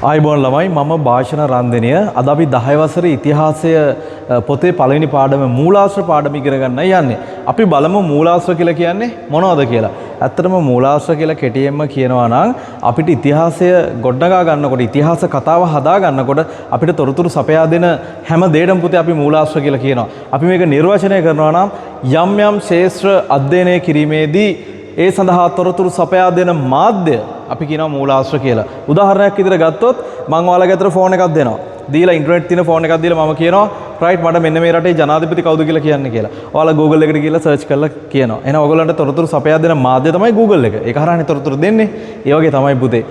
ආයිබෝන් ළමයි මම භාෂණ රන්දනය අද අපි 10 වසරේ ඉතිහාසය පොතේ පළවෙනි පාඩම මූලාශ්‍ර පාඩම ඉගෙන ගන්න යන්නේ. අපි බලමු මූලාශ්‍ර කියලා කියන්නේ මොනවද කියලා. ඇත්තටම මූලාශ්‍ර කියලා කෙටියෙන්ම කියනවා නම් අපිට ඉතිහාසය ගොඩනගා ගන්නකොට ඉතිහාස කතාව හදා ගන්නකොට අපිට තොරතුරු සපයා දෙන හැම දෙයකම පුතේ අපි මූලාශ්‍ර කියලා කියනවා. අපි මේක නිර්වචනය කරනවා නම් යම් යම් ශාස්ත්‍ර අධ්‍යයනය කිරීමේදී ඒ සඳහා තොරතුරු සපයා දෙන මාධ්‍ය අපි කියනවා මූලාශ්‍ර කියලා. උදාහරණයක් විදිහට ගත්තොත් මම ඔයාලගේ අතට ෆෝන් එකක් දෙනවා. දීලා ඉන්ටර්නෙට් තියෙන ෆෝන් එකක් දීලා මම කියනවා රයිට් මට මෙන්න මේ රටේ ජනාධිපති කවුද කියලා කියන්නේ කියලා. ඔයාලා Google එකට ගිහලා සර්ච් කරලා කියනවා. එහෙනම් ඔයගොල්ලන්ට තොරතුරු සපයා දෙන මාධ්‍ය තමයි Google එක. ඒක හරහානේ තොරතුරු දෙන්නේ. ඒ වගේ තමයි පුතේ.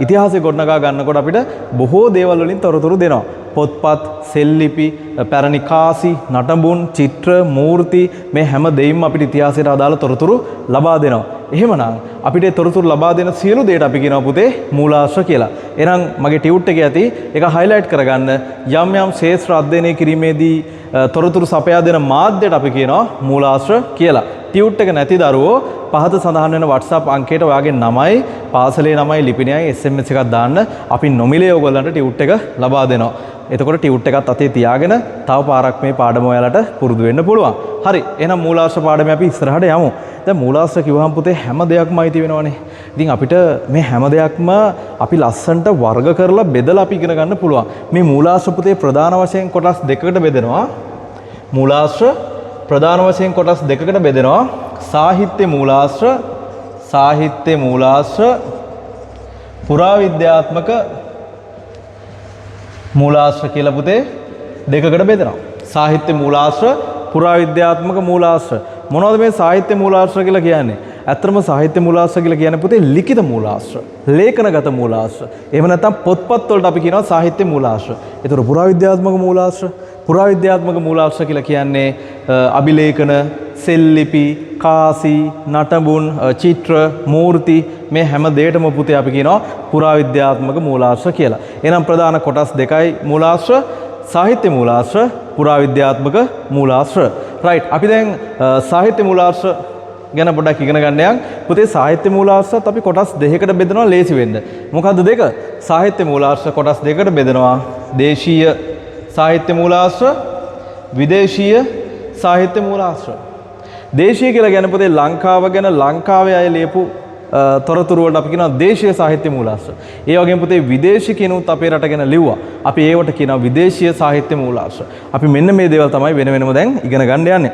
ඉතිහාසය ගොඩනගා ගන්නකොට අපිට බොහෝ දේවල් වලින් තොරතුරු දෙනවා. පොත්පත්, සෙල්ලිපි, පැරණි කාසි, නටබුන්, චිත්‍ර, මූර්ති මේ හැම දෙයින්ම අපිට ඉතිහාසයට අදාළ තොරතුරු ලබා දෙනවා. එහෙමනම් අපිට තොරතුරු ලබා දෙන සියලු දේට අපි කියනවා පුතේ මූලාශ්‍ර කියලා. එහෙනම් මගේ ටියුට් එකේ ඇති ඒක හයිලයිට් කරගන්න යම් යම් ශාස්ත්‍ර අධ්‍යයනය කිරීමේදී තොරතුරු සපයා දෙන මාධ්‍යයට අපි කියනවා මූලාශ්‍ර කියලා. ටියුට් එක නැති දරුවෝ පහත සඳහන් වෙන WhatsApp අංකයට ඔයාගේ නමයි, පාසලේ නමයි, ලිපිණයයි SMS එකක් දාන්න අපි නොමිලේ ඔයගොල්ලන්ට ටියුට් එක ලබා දෙනවා. එතකොට ටියුට් එකත් අතේ තියාගෙන තව පාරක් මේ පාඩම ඔයාලට පුරුදු වෙන්න පුළුවන්. හරි. එහෙනම් මූලාශ්‍ර පාඩමේ අපි ඉස්සරහට යමු. දැන් මූලාශ්‍ර කිව්වහම පුතේ හැම දෙයක්ම අයිති වෙනවනේ. ඉතින් අපිට මේ හැම දෙයක්ම අපි ලස්සන්ට වර්ග කරලා බෙදලා අපි ඉගෙන ගන්න පුළුවන්. මේ මූලාශ්‍ර පුතේ ප්‍රධාන වශයෙන් කොටස් දෙකකට බෙදෙනවා. මූලාශ්‍ර ප්‍රධාන වශයෙන් කොටස් දෙකකට බෙදෙනවා. සාහිත්‍ය මූලාශ්‍ර, සාහිත්‍ය මූලාශ්‍ර, පුරාවිද්‍යාත්මක මූලාශ්‍ර කියලා පුතේ දෙකකට බෙදෙනවා. සාහිත්‍ය මූලාශ්‍ර, පුරාවිද්‍යාත්මක මූලාශ්‍ර. මොනවද මේ සාහිත්‍ය මූලාශ්‍ර කියලා කියන්නේ? ඇත්තටම සාහිත්‍ය මූලාශ්‍ර කියලා කියන්නේ පුතේ ලිඛිත මූලාශ්‍ර, ලේඛනගත මූලාශ්‍ර. එහෙම නැත්නම් පොත්පත් වලට අපි කියනවා සාහිත්‍ය මූලාශ්‍ර. ඒතර පුරාවිද්‍යාත්මක මූලාශ්‍ර, පුරාවිද්‍යාත්මක මූලාශ්‍ර කියලා කියන්නේ අභිලේඛන, සෙල්ලිපි, කාසි, නටබුන්, චිත්‍ර, මූර්ති මේ හැම දෙයකම පුතේ අපි කියනවා පුරාවිද්‍යාත්මක මූලාශ්‍ර කියලා. එහෙනම් ප්‍රධාන කොටස් දෙකයි මූලාශ්‍ර, සාහිත්‍ය මූලාශ්‍ර, පුරාවිද්‍යාත්මක මූලාශ්‍ර. රයිට්. අපි දැන් සාහිත්‍ය මූලාශ්‍ර ගැන පොඩ්ඩක් ඉගෙන ගන්න යන්. පුතේ සාහිත්‍ය මූලාශ්‍රත් අපි කොටස් දෙකකට බෙදනවා ලේසි වෙන්න. මොකද්ද දෙක? සාහිත්‍ය මූලාශ්‍ර කොටස් දෙකකට බෙදනවා. දේශීය සාහිත්‍ය මූලාශ්‍ර, විදේශීය සාහිත්‍ය මූලාශ්‍ර. දේශීය කියලා කියන්නේ පුතේ ලංකාව ගැන ලංකාවේ අය ලියපු තොරතුරු වලට අපි කියනවා දේශීය සාහිත්‍ය මූලාශ්‍ර. ඒ වගේම පුතේ විදේශිකිනුත් අපේ රට ගැන ලිව්වා. අපි ඒවට කියනවා විදේශීය සාහිත්‍ය මූලාශ්‍ර. අපි මෙන්න මේ දේවල් තමයි වෙන වෙනම දැන් ඉගෙන ගන්න යන්නේ.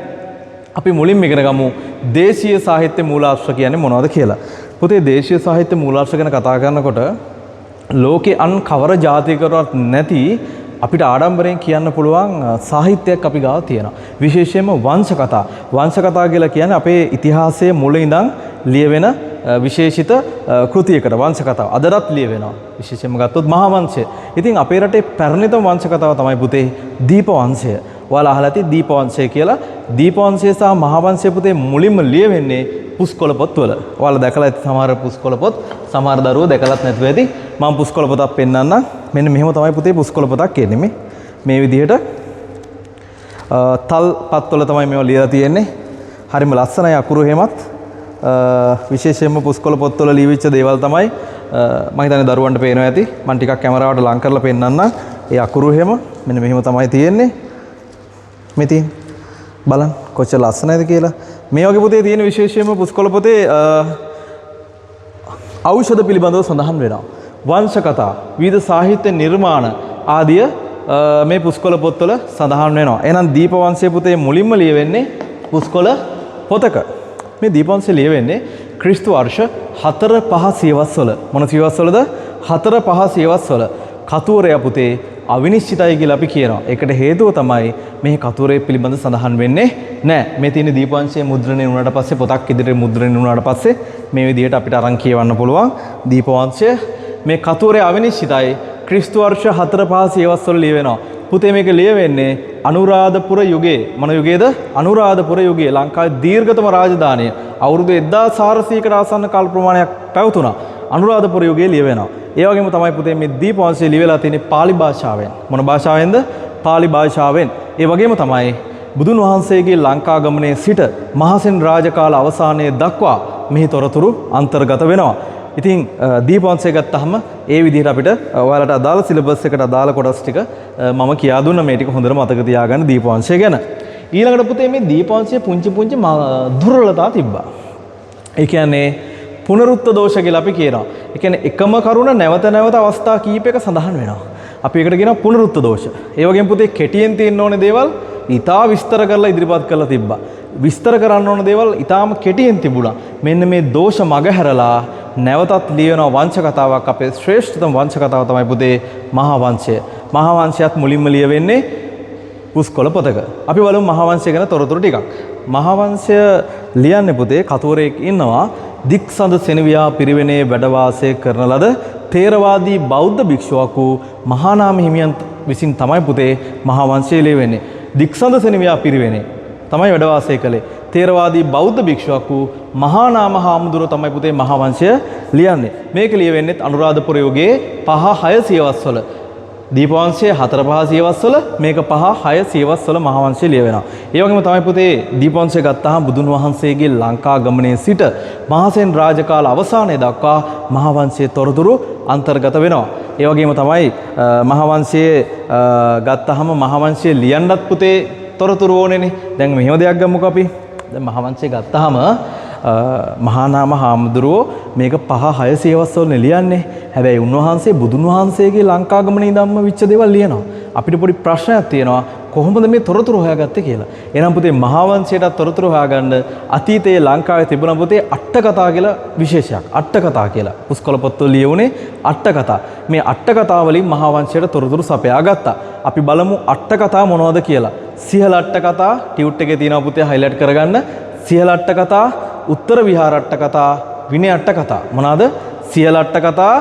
අපි මුලින්ම ඉගෙන ගමු දේශීය සාහිත්‍ය මූලාශ්‍ර කියන්නේ මොනවද කියලා. පුතේ දේශීය සාහිත්‍ය මූලාශ්‍ර ගැන කතා කරනකොට ලෝකේ අන් කවර ජාතිකකවත් නැති අපිට ආඩම්බරයෙන් කියන්න පුළුවන් සාහිත්‍යයක් අපි ගාව තියෙනවා. විශේෂයෙන්ම වංශ කතා. වංශ කතා කියලා කියන්නේ අපේ ඉතිහාසයේ මුල ඉඳන් ලියවෙන විශේෂිත කෘතියකට වංශ කතාව. අදටත් ලියවෙනවා. විශේෂයෙන්ම ගත්තොත් මහා වංශය. ඉතින් අපේ රටේ පැරණිතම වංශ කතාව තමයි පුතේ දීප වංශය. ඔයාලා අහලා ඇති දීප වංශය කියලා. දීප වංශය සහ මහා වංශය පුතේ මුලින්ම ලියවෙන්නේ පුස්කොළ පොත්වල. ඔයාලා දැකලා ඇති සමහර පුස්කොළ පොත්. සමහර දරුවෝ දැකලත් නැතුව ඇති. මම පුස්කොළ පොතක් පෙන්නන්නම්. මෙන්න මෙහෙම තමයි පුතේ පුස්කොළ පොතක් එන්නේ මේ විදිහට. තල් පත්වල තමයි මේවා ලියලා තියෙන්නේ. හරිම ලස්සනයි අකුරු එහෙමත්. විශේෂයෙන්ම පුස්කොළ පොත්වල ලියවිච්ච දේවල් තමයි මම හිතන්නේ දරුවන්ට පේනවා ඇති. මම ටිකක් කැමරාවට ලං කරලා පෙන්නන්නම්. ඒ අකුරු එහෙම මෙන්න මෙහෙම තමයි තියෙන්නේ. මෙතින් බලන්න කොච්චර ලස්සනයිද කියලා. මේ වගේ පුතේ තියෙන විශේෂයෙන්ම පුස්කොළ පොතේ ඖෂධ පිළිබඳව සඳහන් වෙනවා. වංශ කතා, විවිධ සාහිත්‍ය නිර්මාණ ආදිය මේ පුස්කොළ පොත්වල සඳහන් වෙනවා. එහෙනම් දීප වංශයේ පුතේ මුලින්ම ලියවෙන්නේ පුස්කොළ පොතක. මේ දීප වංශය ලියවෙන්නේ ක්‍රිස්තු වර්ෂ 4-5 සියවස්වල. මොන සියවස්වලද? 4-5 සියවස්වල. කතුවරයා පුතේ අවිනිශ්චිතයි කියලා අපි කියනවා. ඒකට හේතුව තමයි මේ කතුවරේ පිළිබඳ සඳහන් වෙන්නේ නැහැ. මේ තියෙන දීප වංශයේ මුද්‍රණය වුණාට පස්සේ පොතක් ඉදිරියට මුද්‍රණය වුණාට පස්සේ මේ විදිහට අපිට අරන් කියවන්න පුළුවන් දීප වංශය. මේ කතුවරේ අවිනිශ්චිතයි ක්‍රිස්තු වර්ෂ 4-5 සියවස්වල ලියවෙනවා. පුතේ මේක ලියවෙන්නේ අනුරාධපුර යුගයේ. මොන යුගයේද? අනුරාධපුර යුගයේ. ලංකාවේ දීර්ඝතම රාජධානිය. අවුරුදු 1400කට ආසන්න කාල ප්‍රමාණයක් පැවතුණා. අනුරාධපුර යුගයේ ලියවෙනවා. ඒ වගේම තමයි පුතේ මේ දීප වංශය ලියවිලා තියෙන්නේ pāli භාෂාවෙන්. මොන භාෂාවෙන්ද? pāli භාෂාවෙන්. ඒ වගේම තමයි බුදුන් වහන්සේගේ ලංකා ගමනේ සිට මහසෙන් රාජකාල අවසානයේ දක්වා මෙහි තොරතුරු අන්තර්ගත වෙනවා. ඉතින් දීපවංශය ගත්තාම ඒ විදිහට අපිට ඔයාලට අදාළ සිලබස් එකට අදාළ කොටස් ටික මම කියා දුන්නා. මේ ටික හොඳට මතක තියාගන්න දීපවංශය ගැන. ඊළඟට පුතේ මේ දීපවංශයේ පුංචි දුර්වලතා තිබ්බා. ඒ කියන්නේ පුනරුත්ත දෝෂ කියලා අපි කියනවා. ඒ කියන්නේ එකම කරුණ නැවත නැවත අවස්ථා කීපයක සඳහන් වෙනවා. අපි ඒකට කියනවා පුනරුත්ත දෝෂ. ඒ වගේම පුතේ කෙටියෙන් තියෙන්න ඕනේ දේවල් ඉතා විස්තර කරලා ඉදිරිපත් කරලා තිබ්බා. විස්තර කරන්න ඕන දේවල් ඉතාම කෙටියෙන් තිබුණා. මෙන්න මේ දෝෂ මගහැරලා නැවතත් ලියන වංශ කතාවක් අපේ ශ්‍රේෂ්ඨතම වංශ කතාව තමයි පුතේ මහා වංශය. මහා වංශයත් මුලින්ම ලියවෙන්නේ පුස්කොළ පොතක. අපි බලමු මහා වංශය ගැන තොරතුරු ටිකක්. මහා වංශය ලියන්නේ පුතේ කතුවරයෙක් ඉන්නවා. දික්සඳ සෙනවියා පිරිවෙනේ වැඩ වාසය කරන ලද තේරවාදී බෞද්ධ භික්ෂුවක් වූ මහානාම හිමියන් විසින් තමයි පුතේ මහා වංශය ලියවෙන්නේ. දික්සඳ සෙනවියා පිරිවෙනේ තමයි වැඩ වාසය කළේ. තේරවාදී බෞද්ධ භික්ෂුවක් වූ මහානාම හාමුදුරුවෝ තමයි පුතේ මහා වංශය ලියන්නේ. මේක ලියවෙන්නේ අනුරාධපුර යුගයේ 5-6 සියවස්වල. දීපවංශයේ 4-5 සියවස්වල මේක 5-6 සියවස්වල මහා වංශය ලියවෙනවා. ඒ වගේම තමයි පුතේ දීපවංශය ගත්තාම බුදුන් වහන්සේගේ ලංකා ගමනේ සිට මහසෙන් රාජකාල අවසානයේ දක්වා මහා වංශයේ තොරතුරු අන්තර්ගත වෙනවා. ඒ වගේම තමයි මහා වංශයේ ගත්තාම මහා වංශය ලියන්නත් පුතේ තොරතුරු ඕනේනේ. දැන් මෙහෙම දෙයක් ගමුකෝ අපි. දැන් මහා වංශය ගත්තාම මහානාම හාමුදුරුවෝ මේක 5-6 සියවස්වල ලියන්නේ. හැබැයි උන්වහන්සේ බුදුන් වහන්සේගේ ලංකාගමනේ ඉඳන්ම විච්ච දේවල් ලියනවා. අපිට පොඩි ප්‍රශ්නයක් තියෙනවා කොහොමද මේ තොරතුරු හොයාගත්තේ කියලා. එහෙනම් පුතේ මහා වංශයට තොරතුරු හොයාගන්න අතීතයේ ලංකාවේ තිබුණ පුතේ අට කතා කියලා විශේෂයක්. අට කතා කියලා. පුස්කොළ පොත්වල ලියුනේ අට කතා. මේ අට කතා වලින් මහා වංශයට තොරතුරු සපයා ගත්තා. අපි බලමු අට කතා මොනවද කියලා. සිහල අට කතා ටියුට් එකේ තියෙනවා පුතේ හයිලයිට් කරගන්න. සිහල අට කතා, උත්තර විහාර අට කතා, විනය අට කතා. මොනවාද? සිහල අට කතා,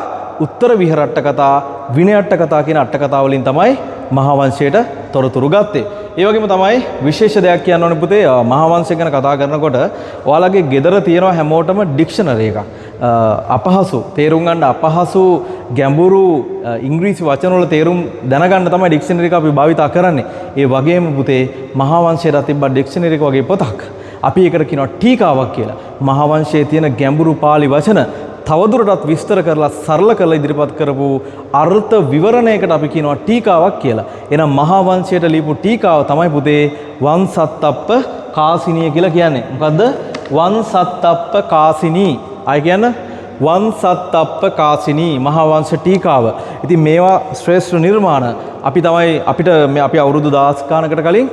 උත්තර විහාර අට කතා, විනය අට කතා කියන අට කතා වලින් තමයි මහා වංශයට තොරතුරු ගත්තේ. ඒ වගේම තමයි විශේෂ දෙයක් කියන්න ඕනේ පුතේ මහා වංශය ගැන කතා කරනකොට ඔයාලගේ ගෙදර තියෙනවා හැමෝටම ඩික්ෂනරි එකක්. අපහසු තේරුම් ගන්න අපහසු ගැඹුරු ඉංග්‍රීසි වචන වල තේරුම් දැනගන්න තමයි ඩික්ෂනරි එක අපි භාවිතා කරන්නේ. ඒ වගේම පුතේ මහා වංශයට තිබ්බ ඩික්ෂනරි එක වගේ පොතක්. අපි ඒකට කියනවා ටීකාවක් කියලා. මහා වංශයේ තියෙන ගැඹුරු පාලි වචන තවදුරටත් විස්තර කරලා සරල කරලා ඉදිරිපත් කරපු අර්ථ විවරණයකට අපි කියනවා ටීකාවක් කියලා. එහෙනම් මහා වංශයට ලියපු ටීකාව තමයි පුතේ වංසත්තප්ප කාසිනිය කියලා කියන්නේ. මොකද්ද? වංසත්තප්ප කාසිනී. ආය කියන්නේ වංසත්තප්ප කාසිනී මහා වංශ ටීකාව. ඉතින් මේවා ශ්‍රේෂ්ඨ නිර්මාණ. අපි අවුරුදු 10 ගානකට කලින්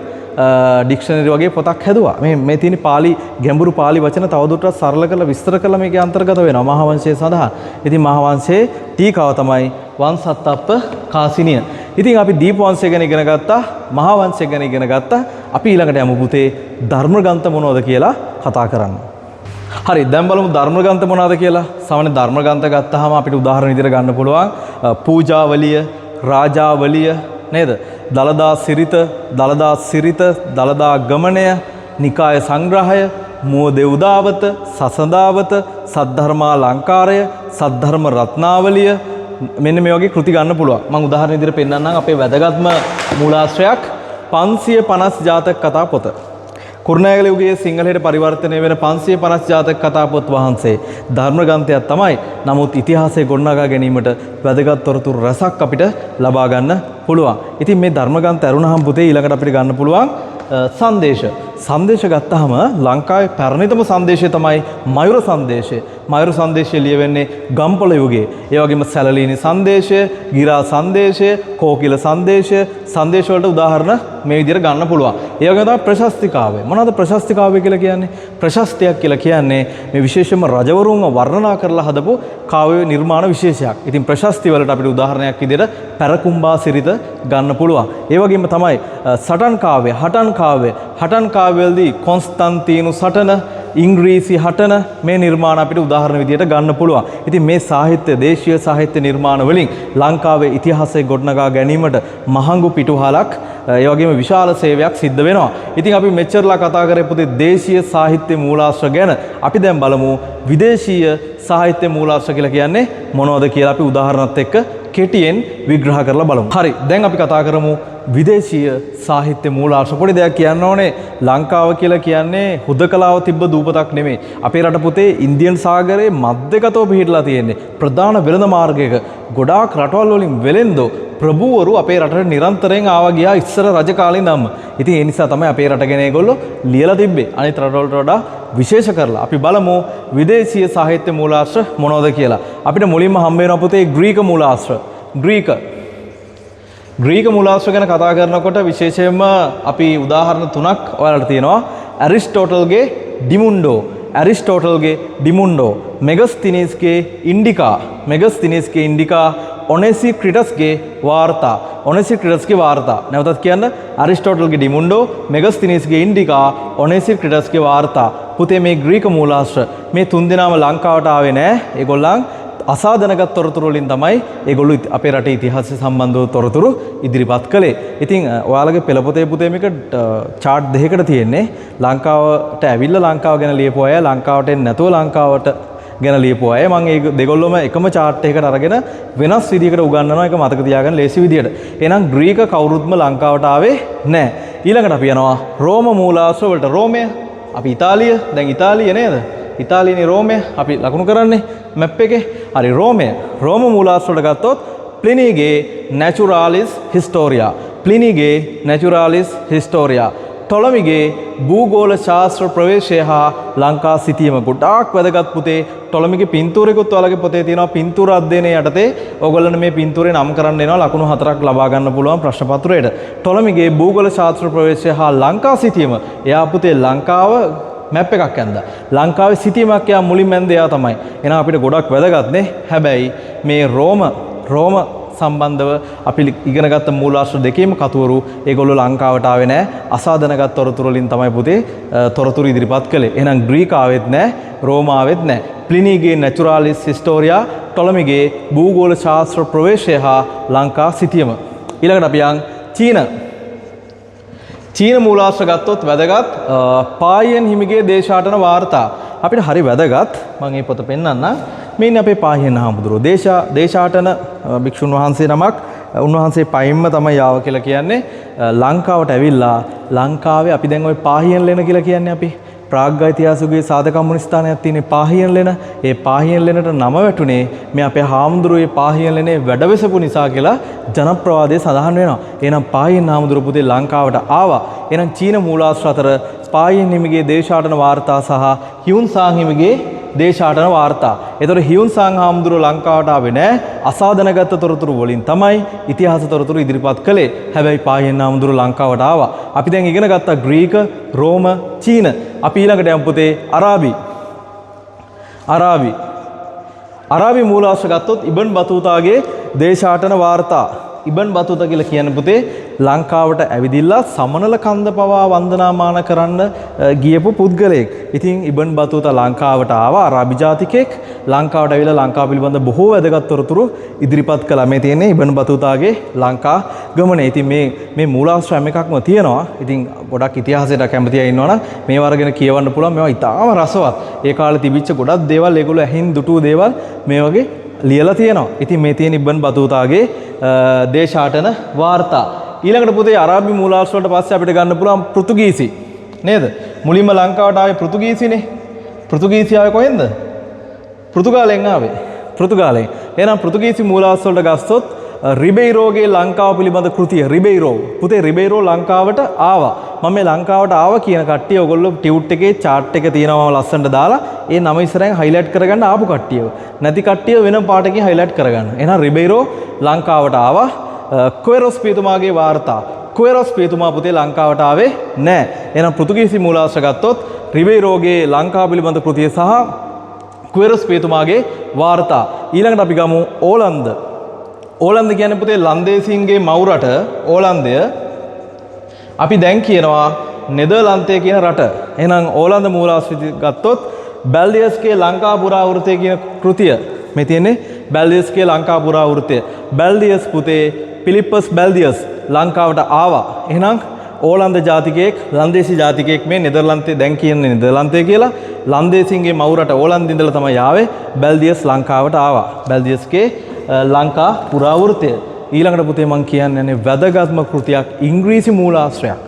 ඩික්ෂනරි වගේ පොතක් හැදුවා. මේ තියෙන පාලි ගැඹුරු පාලි වචන තවදුරටත් සරල කරලා විස්තර කරලා මේකේ අන්තර්ගත වෙනවා මහා වංශයේ සඳහා. ඉතින් මහා වංශයේ ටීකාව තමයි වංසත්තප්ප කාසිනිය. ඉතින් අපි දීප වංශය ගැන ඉගෙන ගත්තා, මහා වංශය ගැන ඉගෙන ගත්තා. අපි ඊළඟට යමු පුතේ ධර්මග්‍රන්ථ මොනවද කියලා කතා කරන්න. හරි, දැන් බලමු ධර්මග්‍රන්ථ මොනවද කියලා. සාමාන්‍ය ධර්මග්‍රන්ථ ගත්තාම අපිට උදාහරණ විදිහට ගන්න පුළුවන් පූජාවලිය, රාජාවලිය නේද? දලදා සිරිත, දලදා ගමනය, නිකාය සංග්‍රහය, මුව දෙව්දාවත, සසඳාවත, සද්ධර්මා ලංකාරය, සද්ධර්ම රත්නාවලිය මෙන්න මේ වගේ කෘති ගන්න පුළුවන්. මම උදාහරණ විදිහට පෙන්නන්නම් අපේ වැදගත්ම මූලාශ්‍රයක් 550 ජාතක කතා පොත. කුරුණෑගල යුගයේ සිංහලයට පරිවර්තනය වෙන 550 ජාතක කතා පොත් වහන්සේ ධර්මග්‍රන්ථයක් තමයි. නමුත් ඉතිහාසය ගොඩනගා ගැනීමට වැදගත් තොරතුරු රසක් අපිට ලබා ගන්න පුළුවන්. ඉතින් මේ ධර්මග්‍රන්ථ අරුණහම් පුතේ ඊළඟට අපිට ගන්න පුළුවන් සංදේශ ගත්තාම ලංකාවේ පැරණිතම සංදේශය තමයි මයුර සංදේශය. මයුර සංදේශය ලියවෙන්නේ ගම්පොළ යුගයේ. ඒ වගේම සැලලීනි සංදේශය, ගිරා සංදේශය, කෝකිල සංදේශය, සංදේශ වලට උදාහරණ මේ විදිහට ගන්න පුළුවන්. ඒ වගේම තමයි ප්‍රශස්තිකාවය. මොනවද ප්‍රශස්තිකාවය කියලා කියන්නේ? ප්‍රශස්තියක් කියලා කියන්නේ මේ විශේෂයෙන්ම රජවරුන්ව වර්ණනා කරලා හදපු කාව්‍ය නිර්මාණ විශේෂයක්. ඉතින් ප්‍රශස්ති වලට අපිට උදාහරණයක් විදිහට පැරකුම්බා සිරිත ගන්න පුළුවන්. ඒ වගේම තමයි සටන් කාව්‍ය, හටන් කාව්‍ය. හටන් කාව්‍යවලදී කොන්ස්ටන්තිනු සටන, ඉංග්‍රීසි හටන මේ නිර්මාණ අපිට උදාහරණ විදිහට ගන්න පුළුවන්. ඉතින් මේ සාහිත්‍ය, දේශීය සාහිත්‍ය නිර්මාණ වලින් ලංකාවේ ඉතිහාසය ගොඩනගා ගැනීමට මහඟු පිටුහලක් ඒ වගේම විශාල සේවයක් සිද්ධ වෙනවා. ඉතින් අපි මෙච්චරලා කතා කරේ පුතේ දේශීය සාහිත්‍ය මූලාශ්‍ර ගැන. අපි දැන් බලමු විදේශීය සාහිත්‍ය මූලාශ්‍ර කියලා කියන්නේ මොනවද කියලා අපි උදාහරණත් එක්ක කෙටියෙන් විග්‍රහ කරලා බලමු. හරි, දැන් අපි කතා කරමු විදේශීය සාහිත්‍ය මූලාශ්‍ර. පොඩි දෙයක් කියන්න ඕනේ, ලංකාව කියලා කියන්නේ හුදකලාව තිබ්බ දූපතක් නෙමෙයි. අපේ රට පුතේ ඉන්දියන් සාගරයේ මැදගතව පිහිටලා තියෙන්නේ. ප්‍රධාන වෙළඳ මාර්ගයක ගොඩාක් රටවල් වලින් වෙළෙන්දෝ ප්‍රභූවරු අපේ රටට නිරන්තරයෙන් ආවා ගියා ඉස්සර රජ කාලේ ඉඳන්ම. ඉතින් ඒ නිසා තමයි අපේ රට ගැන ඒගොල්ලෝ ලියලා තිබ්බේ. අනිත් රටවලට වඩා විශේෂ කරලා. අපි බලමු විදේශීය සාහිත්‍ය මූලාශ්‍ර මොනවද කියලා. අපිට මුලින්ම හම්බ වෙනවා පුතේ ග්‍රීක මූලාශ්‍ර. ග්‍රීක මූලාශ්‍ර ගැන කතා කරනකොට විශේෂයෙන්ම අපි උදාහරණ තුනක් ඔයාලට තියෙනවා. ඇරිස්ටෝටල්ගේ ඩිමුන්ඩෝ, මෙගස්තිනීස්ගේ ඉන්ඩිකා, ඔනෙසික්‍රිටස්ගේ වාර්තා. නැවතත් කියන්න, ඇරිස්ටෝටල්ගේ ඩිමුන්ඩෝ, මෙගස්තිනීස්ගේ ඉන්ඩිකා, ඔනෙසික්‍රිටස්ගේ වාර්තා. පුතේ මේ ග්‍රීක මූලාශ්‍ර මේ තුන් දෙනාම ලංකාවට ආවේ නෑ. ඒගොල්ලන් අසාධනගත තොරතුරු වලින් තමයි ඒගොල්ලෝ අපේ රටේ ඉතිහාසය සම්බන්ධව තොරතුරු ඉදිරිපත් කළේ. ඉතින් ඔයාලගේ පෙළපොතේ පුතේ මේක chart දෙකකට තියෙන්නේ. ලංකාවට ඇවිල්ලා ලංකාව ගැන ලියපු අය, ලංකාවට එන්නේ නැතුව ලංකාවට ගැන ලියපු අය. මම මේ දෙගොල්ලොම එකම chart එකකට අරගෙන වෙනස් විදිහකට උගන්වනවා. ඒක මතක තියාගන්න ලේසි විදිහට. එහෙනම් ග්‍රීක කවුරුත්ම ලංකාවට ආවේ නැහැ. ඊළඟට අපි යනවා රෝම මූලාශ්‍ර වලට. රෝමය, අපි ඉතාලිය, දැන් ඉතාලිය නේද? ඉතාලියනේ රෝමය අපි ලකුණු කරන්නේ මැප් එකේ. හරි, රෝම මූලාශ්‍ර වලට ගත්තොත් ප්ලිනීගේ නැචුරාලිස් හිස්ටෝරියා, ටොලමිගේ භූගෝල ශාස්ත්‍ර ප්‍රවේශය හා ලංකා සිතියම. ගොඩාක් වැදගත් පුතේ. ටොලමිගේ පින්තූරයකුත් ඔයාලගේ පොතේ තියෙනවා. පින්තූර අධ්‍යයනයේ යටතේ ඔයගොල්ලන්ට මේ පින්තූරේ නම් කරන්න එනවා. ලකුණු 4ක් ලබා ගන්න පුළුවන් ප්‍රශ්න පත්‍රයට. ටොලමිගේ භූගෝල ශාස්ත්‍ර ප්‍රවේශය හා ලංකා සිතියම. එයා පුතේ ලංකාව මැප් එකක් ඇඳලා. ලංකාවේ සිටියමක් යා මුලින්ම ඇඳ එයා තමයි. එහෙනම් අපිට ගොඩක් වැදගත් නේ. හැබැයි මේ රෝම සම්බන්ධව අපි ඉගෙන ගත්ත මූලාශ්‍ර දෙකේම කතුවරු ඒගොල්ලෝ ලංකාවට ආවේ නැහැ. අසාධනගත තොරතුරු වලින් තමයි පුතේ තොරතුරු ඉදිරිපත් කළේ. එහෙනම් ග්‍රීක ආවෙත් නැහැ, රෝම ආවෙත් නැහැ. ප්ලිනීගේ නැචුරාලිස් හිස්ටෝරියා, ටොලමිගේ භූගෝල ශාස්ත්‍ර ප්‍රවේශය හා ලංකා සිටියම. ඊළඟට අපි යන් චීන මූලාශ්‍ර ගත්තොත් වැදගත් පාහියන් හිමිගේ දේශාටන වාර්තා. අපිට හරි වැදගත්. මම මේ පොත පෙන්නන්නම්. මේ ඉන්නේ අපේ පාහියන් හාමුදුරුවෝ. දේශාටන භික්ෂුන් වහන්සේ නමක්. උන්වහන්සේ පයින්ම තමයි ආව කියලා කියන්නේ. ලංකාවට ඇවිල්ලා ලංකාවේ අපි දැන් ওই පාහියන් ලෙන කියලා කියන්නේ අපි ප්‍රාග් ඉතිහාසයේ සාධකම්මුනි ස්ථානයක් තියෙන පාහියන් ලෙන. ඒ පාහියන් ලෙනට නම වැටුනේ මේ අපේ හාමුදුරුවෝ මේ පාහියන් ලෙනේ වැඩවසපු නිසා කියලා ජනප්‍රවාදයේ සඳහන් වෙනවා. එහෙනම් පාහියන් හාමුදුරුවෝ පුතේ ලංකාවට ආවා. එහෙනම් චීන මූලාශ්‍ර අතර පාහියන් හිමිගේ දේශාටන වාර්තා සහ හියුන්සාං හිමිගේ දේශාටන වාර්තා. ඒතකොට හියුන්සාං හාමුදුරුවෝ ලංකාවට ආවේ නැහැ. අසාධනගත තොරතුරු වලින් තමයි ඉතිහාස තොරතුරු ඉදිරිපත් කළේ. හැබැයි පාහියන් හාමුදුරුවෝ ලංකාවට ආවා. අපි දැන් ඉගෙන ගත්තා ග්‍රීක, රෝම, චීන. අපි ඊළඟට යමු පුතේ අරාබි මූලාශ්‍ර ගත්තොත් ඉබන් බතූතාගේ දේශාටන වාර්තා. ඉබන් බතූතා කියලා කියන්නේ පුතේ ලංකාවට ඇවිදිලා සමනල කන්ද පවා වන්දනාමාන කරන්න ගියපු පුද්ගලයෙක්. ඉතින් ඉබන් බතූතා ලංකාවට ආවා. අරාබි ජාතිකයෙක් ලංකාවට ඇවිල්ලා ලංකාව පිළිබඳ බොහෝ වැදගත් තොරතුරු ඉදිරිපත් කළා. මේ තියෙන්නේ ඉබන් බතූතාගේ ලංකා ගමන. ඉතින් මේ මූලාශ්‍ර හැම එකක්ම තියෙනවා. ඉතින් ගොඩක් ඉතිහාසයට කැමති අය ඉන්නවනම් මේ වර්ගන කියවන්න පුළුවන්. මේවා ඉතාම රසවත්. ඒ කාලේ තිබිච්ච ගොඩක් දේවල් ඒගොල්ලෝ ඇහින් දුටුව දේවල් මේ වගේ ලියලා තියෙනවා. ඉතින් මේ තියෙන ඉබන් බතූතාගේ දේශාටන වාර්තා. ඊළඟට පුතේ අරාබි මූලාශ්‍ර වලට පස්සේ අපිට ගන්න පුළුවන් පෘතුගීසි නේද? මුලින්ම ලංකාවට ආවේ පෘතුගීසිනේ. පෘතුගීසි ආවේ කොහෙන්ද? පෘතුගාලෙන් ආවේ. එහෙනම් පෘතුගීසි මූලාශ්‍ර වලට ගත්තොත් රිබෙයිරෝගේ ලංකාව පිළිබඳ කෘතිය. පුතේ රිබෙයිරෝ ලංකාවට ආවා. මම මේ ලංකාවට ආවා කියන කට්ටිය ඔයගොල්ලෝ ටියුට් එකේ chart එක තියෙනවා ලස්සනට දාලා ඒ නම ඉස්සරහින් highlight කරගන්න ආපු කට්ටියව. නැති කට්ටිය වෙන පාටකින් highlight කරගන්න. එහෙනම් රිබෙයිරෝ ලංකාවට ආවා. ක්වෙරොස් පියතුමාගේ වාර්තා. ක්වෙරොස් පියතුමා පුතේ ලංකාවට ආවේ නැහැ. එහෙනම් පෘතුගීසි මූලාශ්‍ර ගත්තොත් රිබෙයිරෝගේ ලංකාව පිළිබඳ කෘතිය සහ ක්වෙරොස් පියතුමාගේ වාර්තා. ඊළඟට අපි ගමු ඕලන්ද කියන්නේ පුතේ ලන්දේසීන්ගේ මව් රට ඕලන්දය. අපි දැන් කියනවා නෙදර්ලන්තය කියන රට. එහෙනම් ඕලන්ද මූලාශ්‍ර ගත්තොත් බැල්ඩියස්ගේ ලංකා පුරාවෘතය කියන කෘතිය. මේ තියෙන්නේ බැල්ඩියස්ගේ ලංකා පුරාවෘතය. බැල්ඩියස් පුතේ පිලිප්පස් බැල්ඩියස් ලංකාවට ආවා. එහෙනම් ඕලන්ද ජාතිකයෙක්, ලන්දේසි ජාතිකයෙක් මේ නෙදර්ලන්තේ දැන් කියන්නේ නෙදර්ලන්තය කියලා. ලන්දේසින්ගේ මව් රට ඕලන්ද ඉඳලා තමයි ආවේ. බැල්ඩියස් ලංකාවට ආවා. බැල්ඩියස්ගේ ලංකා පුරාවෘතය. ඊළඟට පුතේ මම කියන්නේ වැදගත්ම කෘතියක් ඉංග්‍රීසි මූලාශ්‍රයක්.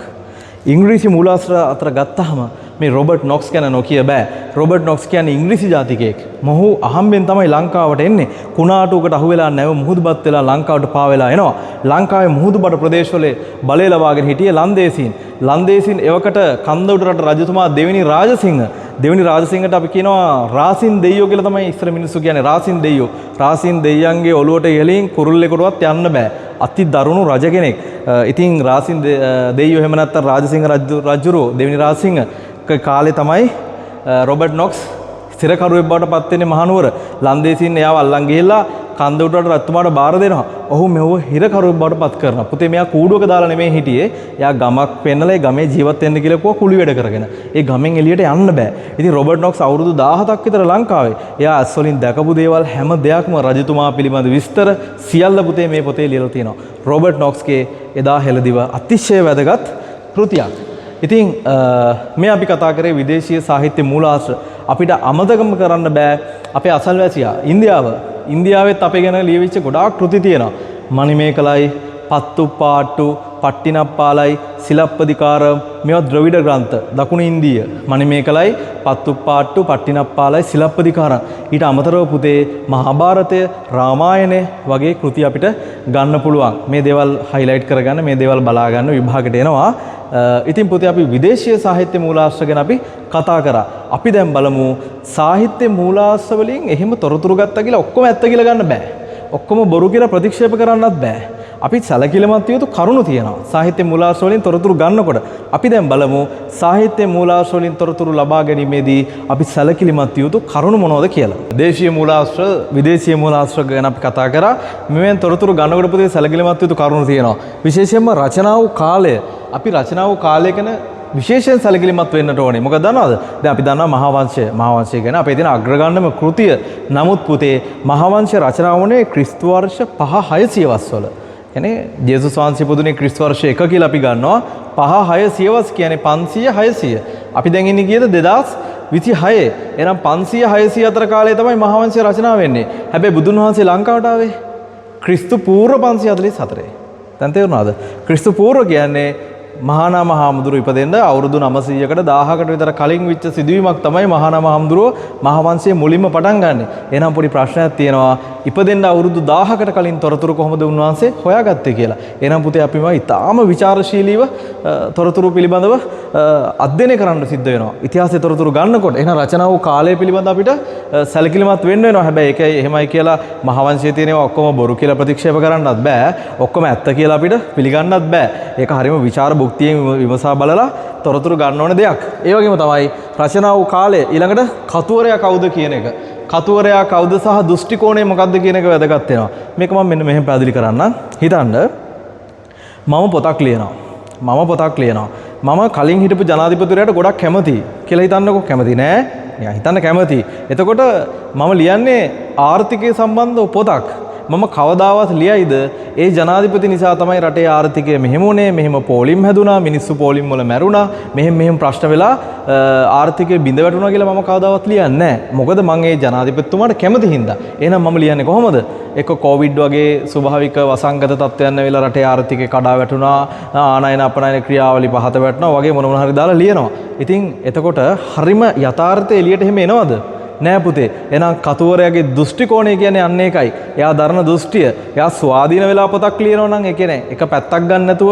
ඉංග්‍රීසි මූලාශ්‍ර අතර ගත්තාම මේ රොබර්ට් නොක්ස් ගැන නොකිය බෑ. රොබර්ට් නොක්ස් කියන්නේ ඉංග්‍රීසි ජාතිකයෙක්. මොහු අහම්බෙන් තමයි ලංකාවට එන්නේ. කුණාටුවකට අහු වෙලා නැව මුහුදුබත් වෙලා ලංකාවට පාවෙලා එනවා. ලංකාවේ මුහුදුබඩ ප්‍රදේශවල බලය ලබාගෙන හිටියේ ලන්දේසීන්. ලන්දේසීන් එවකට කන්දවුඩ රට රජතුමා දෙවෙනි රාජසිංහ. දෙවෙනි රාජසිංහට අපි කියනවා රාසින් දෙයියෝ කියලා තමයි ඉස්සර මිනිස්සු කියන්නේ. රාසින් දෙයියෝ. රාසින් දෙයියන්ගේ ඔළුවට ඉහළින් කුරුල්ලෙකුටවත් යන්න බෑ. අති දරුණු රජ කෙනෙක්. ඉතින් රාසින් දෙයියෝ එහෙම නැත්නම් රාජසිංහ රජුරෝ දෙවෙනි රාජසිංහ කාලේ තමයි රොබර්ට් නොක්ස් ස්ථිරකරුවෙක් බවට පත් වෙන්නේ මහනුවර. ලන්දේසීන් එයාව අල්ලන් ගිහිල්ලා කන්දවුඩට රජතුමාට බාර දෙනවා. ඔහු මෙව හිරකරුවෙක් බවට පත් කරනවා. පුතේ මෙයා කූඩුවක දාලා නෙමෙයි හිටියේ. එයා ගමක් පෙන්නලා ඒ ගමේ ජීවත් වෙන්න කියලා කිව්වා කුලි වැඩ කරගෙන. ඒ ගමෙන් එළියට යන්න බෑ. ඉතින් රොබර්ට් නොක්ස් අවුරුදු 17ක් විතර ලංකාවේ. එයා ඇස් වලින් දැකපු දේවල් හැම දෙයක්ම රජතුමා පිළිබඳ විස්තර සියල්ල පුතේ මේ පොතේ ලියලා තියෙනවා. රොබර්ට් නොක්ස්ගේ එදා හෙළදිව අතිශය වැදගත් කෘතියක්. ඉතින් මේ අපි කතා කරේ විදේශීය සාහිත්‍ය මූලාශ්‍ර. අපිට අමතකම කරන්න බෑ අපේ අසල්වැසියා ඉන්දියාවෙත් අපේ ගැන ලියවිච්ච ගොඩාක් කෘති තියෙනවා. මණිමේකලයි, පත්තුප්පාට්ටු, පට්ටිනප්පාලයි, සිලප්පදිකාරම් මේවා ද්‍රවිඩ ග්‍රන්ථ. දකුණු ඉන්දීය මණිමේකලයි, පත්තුප්පාට්ටු, පට්ටිනප්පාලයි, සිලප්පදිකාරම්. ඊට අමතරව පුතේ මහාභාරතය, රාමායනය වගේ කෘති අපිට ගන්න පුළුවන්. මේ දේවල් හයිලයිට් කරගන්න, මේ දේවල් බලා ගන්න විභාගයට එනවා. ඉතින් පුතේ අපි විදේශීය සාහිත්‍ය මූලාශ්‍ර ගැන අපි කතා කරා. අපි දැන් බලමු සාහිත්‍ය මූලාශ්‍ර වලින් එහෙම තොරතුරු ගත්තා කියලා ඔක්කොම ඇත්ත කියලා ගන්න බෑ. ඔක්කොම බොරු කියලා ප්‍රතික්ෂේප කරන්නත් බෑ. අපි සැලකිලිමත් විය යුතු කරුණු තියෙනවා. සාහිත්‍ය මූලාශ්‍ර වලින් තොරතුරු ගන්නකොට අපි දැන් බලමු සාහිත්‍ය මූලාශ්‍ර වලින් තොරතුරු ලබා ගැනීමේදී අපි සැලකිලිමත් විය යුතු කරුණු මොනවද කියලා. දේශීය මූලාශ්‍ර, විදේශීය මූලාශ්‍ර ගැන අපි කතා කරා. මෙවෙන් තොරතුරු ගන්නකොට පුතේ සැලකිලිමත් විය යුතු කරුණු තියෙනවා. විශේෂයෙන්ම රචනා වූ කාලය. අපි රචනා වූ කාලය ගැන විශේෂයෙන් සැලකිලිමත් වෙන්නට ඕනේ. මොකද දන්නවද? දැන් අපි දන්නවා මහාවංශය ගැන අපේ තියෙන අග්‍රගණ්‍යම කෘතිය. නමුත් පුතේ මහාවංශ රචනා වුණේ ක්‍රිස්තු වර්ෂ 5-600 වස්වල. කියන්නේ ජේසුස් වහන්සේ පුදුනේ ක්‍රිස්තු වර්ෂ 1 කියලා අපි ගන්නවා. 5-600 වස් කියන්නේ 500-600. අපි දැන් ඉන්නේ කීයද? 2026. එහෙනම් 500-600 අතර කාලේ තමයි මහාවංශ රචනා වෙන්නේ. හැබැයි බුදුන් වහන්සේ ලංකාවට ආවේ ක්‍රිස්තු පූර්ව 544. දැන් තේරුණාද? ක්‍රිස්තු පූර්ව කියන්නේ මහානාම හාමුදුරුව ඉපදෙන්න අවුරුදු 900කට 1000කට විතර කලින් වෙච්ච සිදුවීමක් තමයි මහානාම හාමුදුරුව මහාවංශයේ මුලින්ම පටන් ගන්නෙ. එහෙනම් පොඩි ප්‍රශ්නයක් තියෙනවා. ඉපදෙන්න අවුරුදු 1000කට කලින් තොරතුරු කොහොමද උන්වහන්සේ හොයාගත්තේ කියලා. එහෙනම් පුතේ අපි මේ ඉතාම ਵਿਚාරශීලීව තොරතුරු පිළිබඳව අධ්‍යයනය කරන්න සිද්ධ වෙනවා. ඉතිහාසයේ තොරතුරු ගන්නකොට එහෙනම් රචනා වූ කාලය පිළිබඳ අපිට සැලකිලිමත් වෙන්න වෙනවා. හැබැයි ඒකයි එහෙමයි කියලා මහාවංශයේ තියෙනවා ඔක්කොම බොරු කියලා ප්‍රතික්ෂේප කරන්නත් බෑ. ඔක්කොම ඇත්ත කියලා අපිට පිළිගන්නත් බෑ. ඒක හරියම විචාර භුක්තියෙන් විමසා බලලා තොරතුරු ගන්න ඕන දෙයක්. ඒ වගේම තමයි රචනා වූ කාලය ඊළඟට කතුවරයා කවුද කියන එක. කතුවරයා කවුද සහ දෘෂ්ටි කෝණය මොකක්ද කියන එක වැදගත් වෙනවා. මේක මම මෙන්න මෙහෙම පැහැදිලි කරන්නම්. හිතන්න මම පොතක් ලියනවා. මම කලින් හිටපු ජනාධිපතිවරයාට ගොඩක් කැමතියි කියලා හිතන්නකෝ. කැමති නෑ. නිකන් හිතන්න කැමති. එතකොට මම ලියන්නේ ආර්ථිකය සම්බන්ධව පොතක්. මම කවදාවත් ලියයිද ඒ ජනාධිපති නිසා තමයි රටේ ආර්ථිකය මෙහෙම උනේ, මෙහෙම පෝලිම් හැදුනා, මිනිස්සු පෝලිම් වල මැරුණා, මෙහෙම ප්‍රශ්න වෙලා ආර්ථිකය බිඳ වැටුණා කියලා මම කවදාවත් ලියන්නේ නැහැ. මොකද මම ඒ ජනාධිපතිතුමාට කැමති හින්දා. එහෙනම් මම ලියන්නේ කොහොමද? එක්ක කොවිඩ් වගේ ස්වභාවික වසංගත තත්ත්වයන් වෙලා රටේ ආර්ථිකය කඩා වැටුණා, ආනයන අපනයන ක්‍රියාවලි පහත වැටුණා වගේ මොන හරි දාලා ලියනවා. ඉතින් එතකොට හරිම යථාර්ථය එළියට එහෙම එනවද? නෑ පුතේ. එහෙනම් කතුවරයාගේ දෘෂ්ටි කෝණය කියන්නේ අන්න ඒකයි. එයා දරන දෘෂ්ටිය. එයා ස්වාධීන වෙලා පොතක් ලියනවා නම් ඒ කියන්නේ එක පැත්තක් ගන්න නැතුව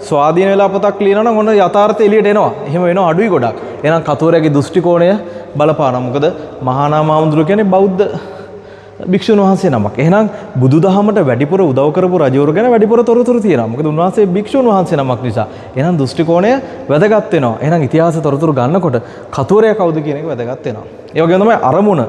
ස්වාධීන වෙලා පොතක් ලියනවා නම් ඔන්න යථාර්ථය එළියට එනවා. එහෙම වෙනවා අඩුයි ගොඩක්. එහෙනම් කතුවරයාගේ දෘෂ්ටි කෝණය බලපානවා. මොකද මහානාම හාමුදුරුවෝ කියන්නේ බෞද්ධ භික්ෂුන් වහන්සේ නමක්. එහෙනම් බුදුදහමට වැඩිපුර උදව් කරපු රජවරු ගැන වැඩිපුර තොරතුරු තියෙනවා. මොකද උන්වහන්සේ භික්ෂුන් වහන්සේ නමක් නිසා. එහෙනම් දෘෂ්ටි කෝණය වැදගත් වෙනවා. එහෙනම් ඉතිහාස තොරතුරු ගන්නකොට කතුවරයා කවුද කියන එක වැදගත් වෙනවා. ඒ වගේම තමයි අරමුණ.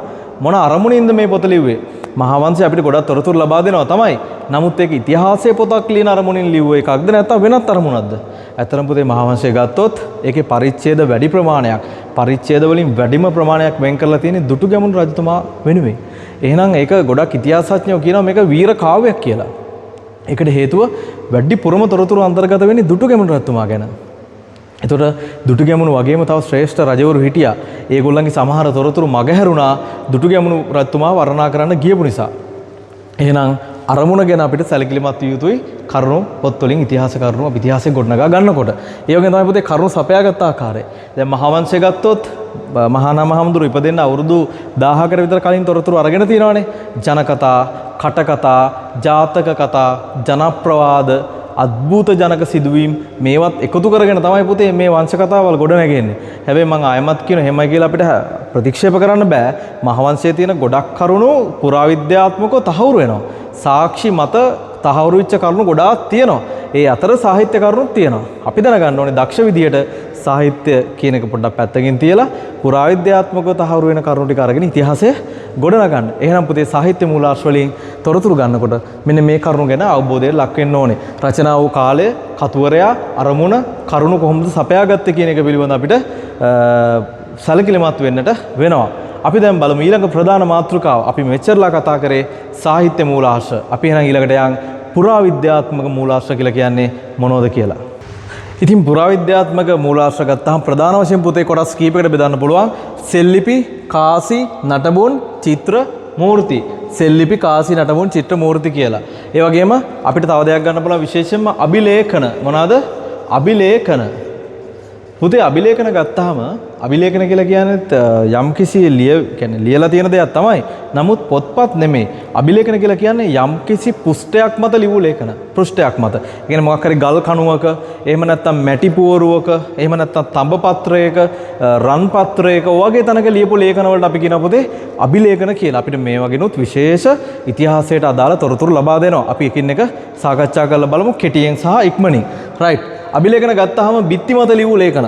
මොන අරමුණින්ද මේ පොත ලිව්වේ? මහාවංශය අපිට ගොඩක් තොරතුරු ලබා දෙනවා තමයි. නමුත් ඒක ඉතිහාසයේ පොතක් ලියන අරමුණින් ලිව්ව එකක්ද නැත්නම් වෙනත් අරමුණක්ද? ඇත්තටම පුතේ මහාවංශය ගත්තොත් ඒකේ පරිච්ඡේද වැඩි ප්‍රමාණයක්, පරිච්ඡේද වලින් වැඩිම ප්‍රමාණයක් වෙන් කරලා තියෙන්නේ දුටුගැමුණු රජතුමා වෙනුවෙන්. එහෙනම් ඒක ගොඩක් ඉතිහාසඥයෝ කියනවා මේක වීර කාව්‍යයක් කියලා. ඒකට හේතුව වැඩිපුරම තොරතුරු අන්තර්ගත වෙන්නේ දුටුගැමුණු රජතුමා ගැන. එතකොට දුටුගැමුණු වගේම තව ශ්‍රේෂ්ඨ රජවරු හිටියා. ඒගොල්ලන්ගේ සමහර තොරතුරු මගහැරුණා දුටුගැමුණු රජතුමා වර්ණනා කරන්න ගියපු නිසා. එහෙනම් අරමුණ ගැන අපිට සැලකිලිමත් විය යුතුයි කරුණු පොත්වලින් ඉතිහාස කරුණු අපි ඉතිහාසයෙන් ගොඩනගා ගන්නකොට. ඒ වගේම තමයි පුතේ කරුණු සපයාගත් ආකාරය. දැන් මහාවංශය ගත්තොත් මහානාම හඳුරු ඉපදෙන්න අවුරුදු 1000කට විතර කලින් තොරතුරු අරගෙන තියෙනවානේ. ජනකතා, කටකතා, ජාතක කතා, ජනප්‍රවාද, අద్භූත ජනක සිදුවීම් මේවත් එකතු කරගෙන තමයි පුතේ මේ වංශ කතාවල් ගොඩ නැගෙන්නේ. හැබැයි මම ආයමත් කියන හැමයි කියලා අපිට ප්‍රතික්ෂේප කරන්න බෑ. මහවංශයේ තියෙන ගොඩක් කරුණු පුරාවිද්‍යාත්මකව තහවුරු වෙනවා. සාක්ෂි මත තහවුරු වෙච්ච කරුණු ගොඩාක් තියෙනවා. ඒ අතර සාහිත්‍ය කරුණුත් තියෙනවා. අපි දැනගන්න ඕනේ දක්ෂ විදියට සාහිත්‍ය කියන එක පොඩ්ඩක් පැත්තකින් තියලා පුරාවිද්‍යාත්මකව තහවුරු වෙන කරුණු ටික අරගෙන ඉතිහාසය ගොඩනගන්න. එහෙනම් පුතේ සාහිත්‍ය මූලාශ්‍ර වලින් තොරතුරු ගන්නකොට මෙන්න මේ කරුණු ගැන අවබෝධයට ලක් වෙන්න ඕනේ. රචනා වූ කාලය, කතුවරයා, අරමුණ, කරුණු කොහොමද සපයාගත්තේ කියන එක පිළිබඳ අපිට සැලකිලිමත් වෙන්නට වෙනවා. අපි දැන් බලමු ඊළඟ ප්‍රධාන මාතෘකාව. අපි මෙච්චරලා කතා කරේ සාහිත්‍ය මූලාශ්‍ර. අපි එහෙනම් ඊළඟට යන් පුරාවිද්‍යාත්මක මූලාශ්‍ර කියලා කියන්නේ මොනවද කියලා. ඉතින් පුරාවිද්‍යාත්මක මූලාශ්‍ර ගත්තාම ප්‍රධාන වශයෙන් පුතේ කොටස් කීපයකට බෙදන්න පුළුවන්. සෙල්ලිපි, කාසි, නටබුන්, චිත්‍ර, මූර්ති. සෙල්ලිපි, කාසි, නටබුන්, චිත්‍ර, මූර්ති කියලා. ඒ වගේම අපිට තව දෙයක් ගන්න පුළුවන් විශේෂයෙන්ම අභිලේඛන. මොනවාද? අභිලේඛන. පුතේ අභිලේඛන ගත්තාම අභිලේඛන කියලා කියන්නේ යම්කිසි ලියලා තියෙන දෙයක් තමයි. නමුත් පොත්පත් නෙමෙයි. අභිලේඛන කියලා කියන්නේ යම්කිසි පුස්තයක් මත ලියූ ලේඛන. පෘෂ්ඨයක් මත. ඒ කියන්නේ මොකක් හරි ගල් කණුවක, එහෙම නැත්නම් මැටි පුවරුවක, එහෙම නැත්නම් තඹ පත්‍රයක, රන් පත්‍රයක වගේ තැනක ලියපු ලේඛන වලට අපි කියන පොතේ අභිලේඛන කියලා. අපිට මේ වගේනොත් විශේෂ ඉතිහාසයට අදාළ තොරතුරු ලබා දෙනවා. අපි එකින් එක සාකච්ඡා කරලා බලමු කෙටියෙන් සහ ඉක්මනින්. රයිට්. අභිලේඛන ගත්තාම බිත්ති මත ලියූ ලේඛන.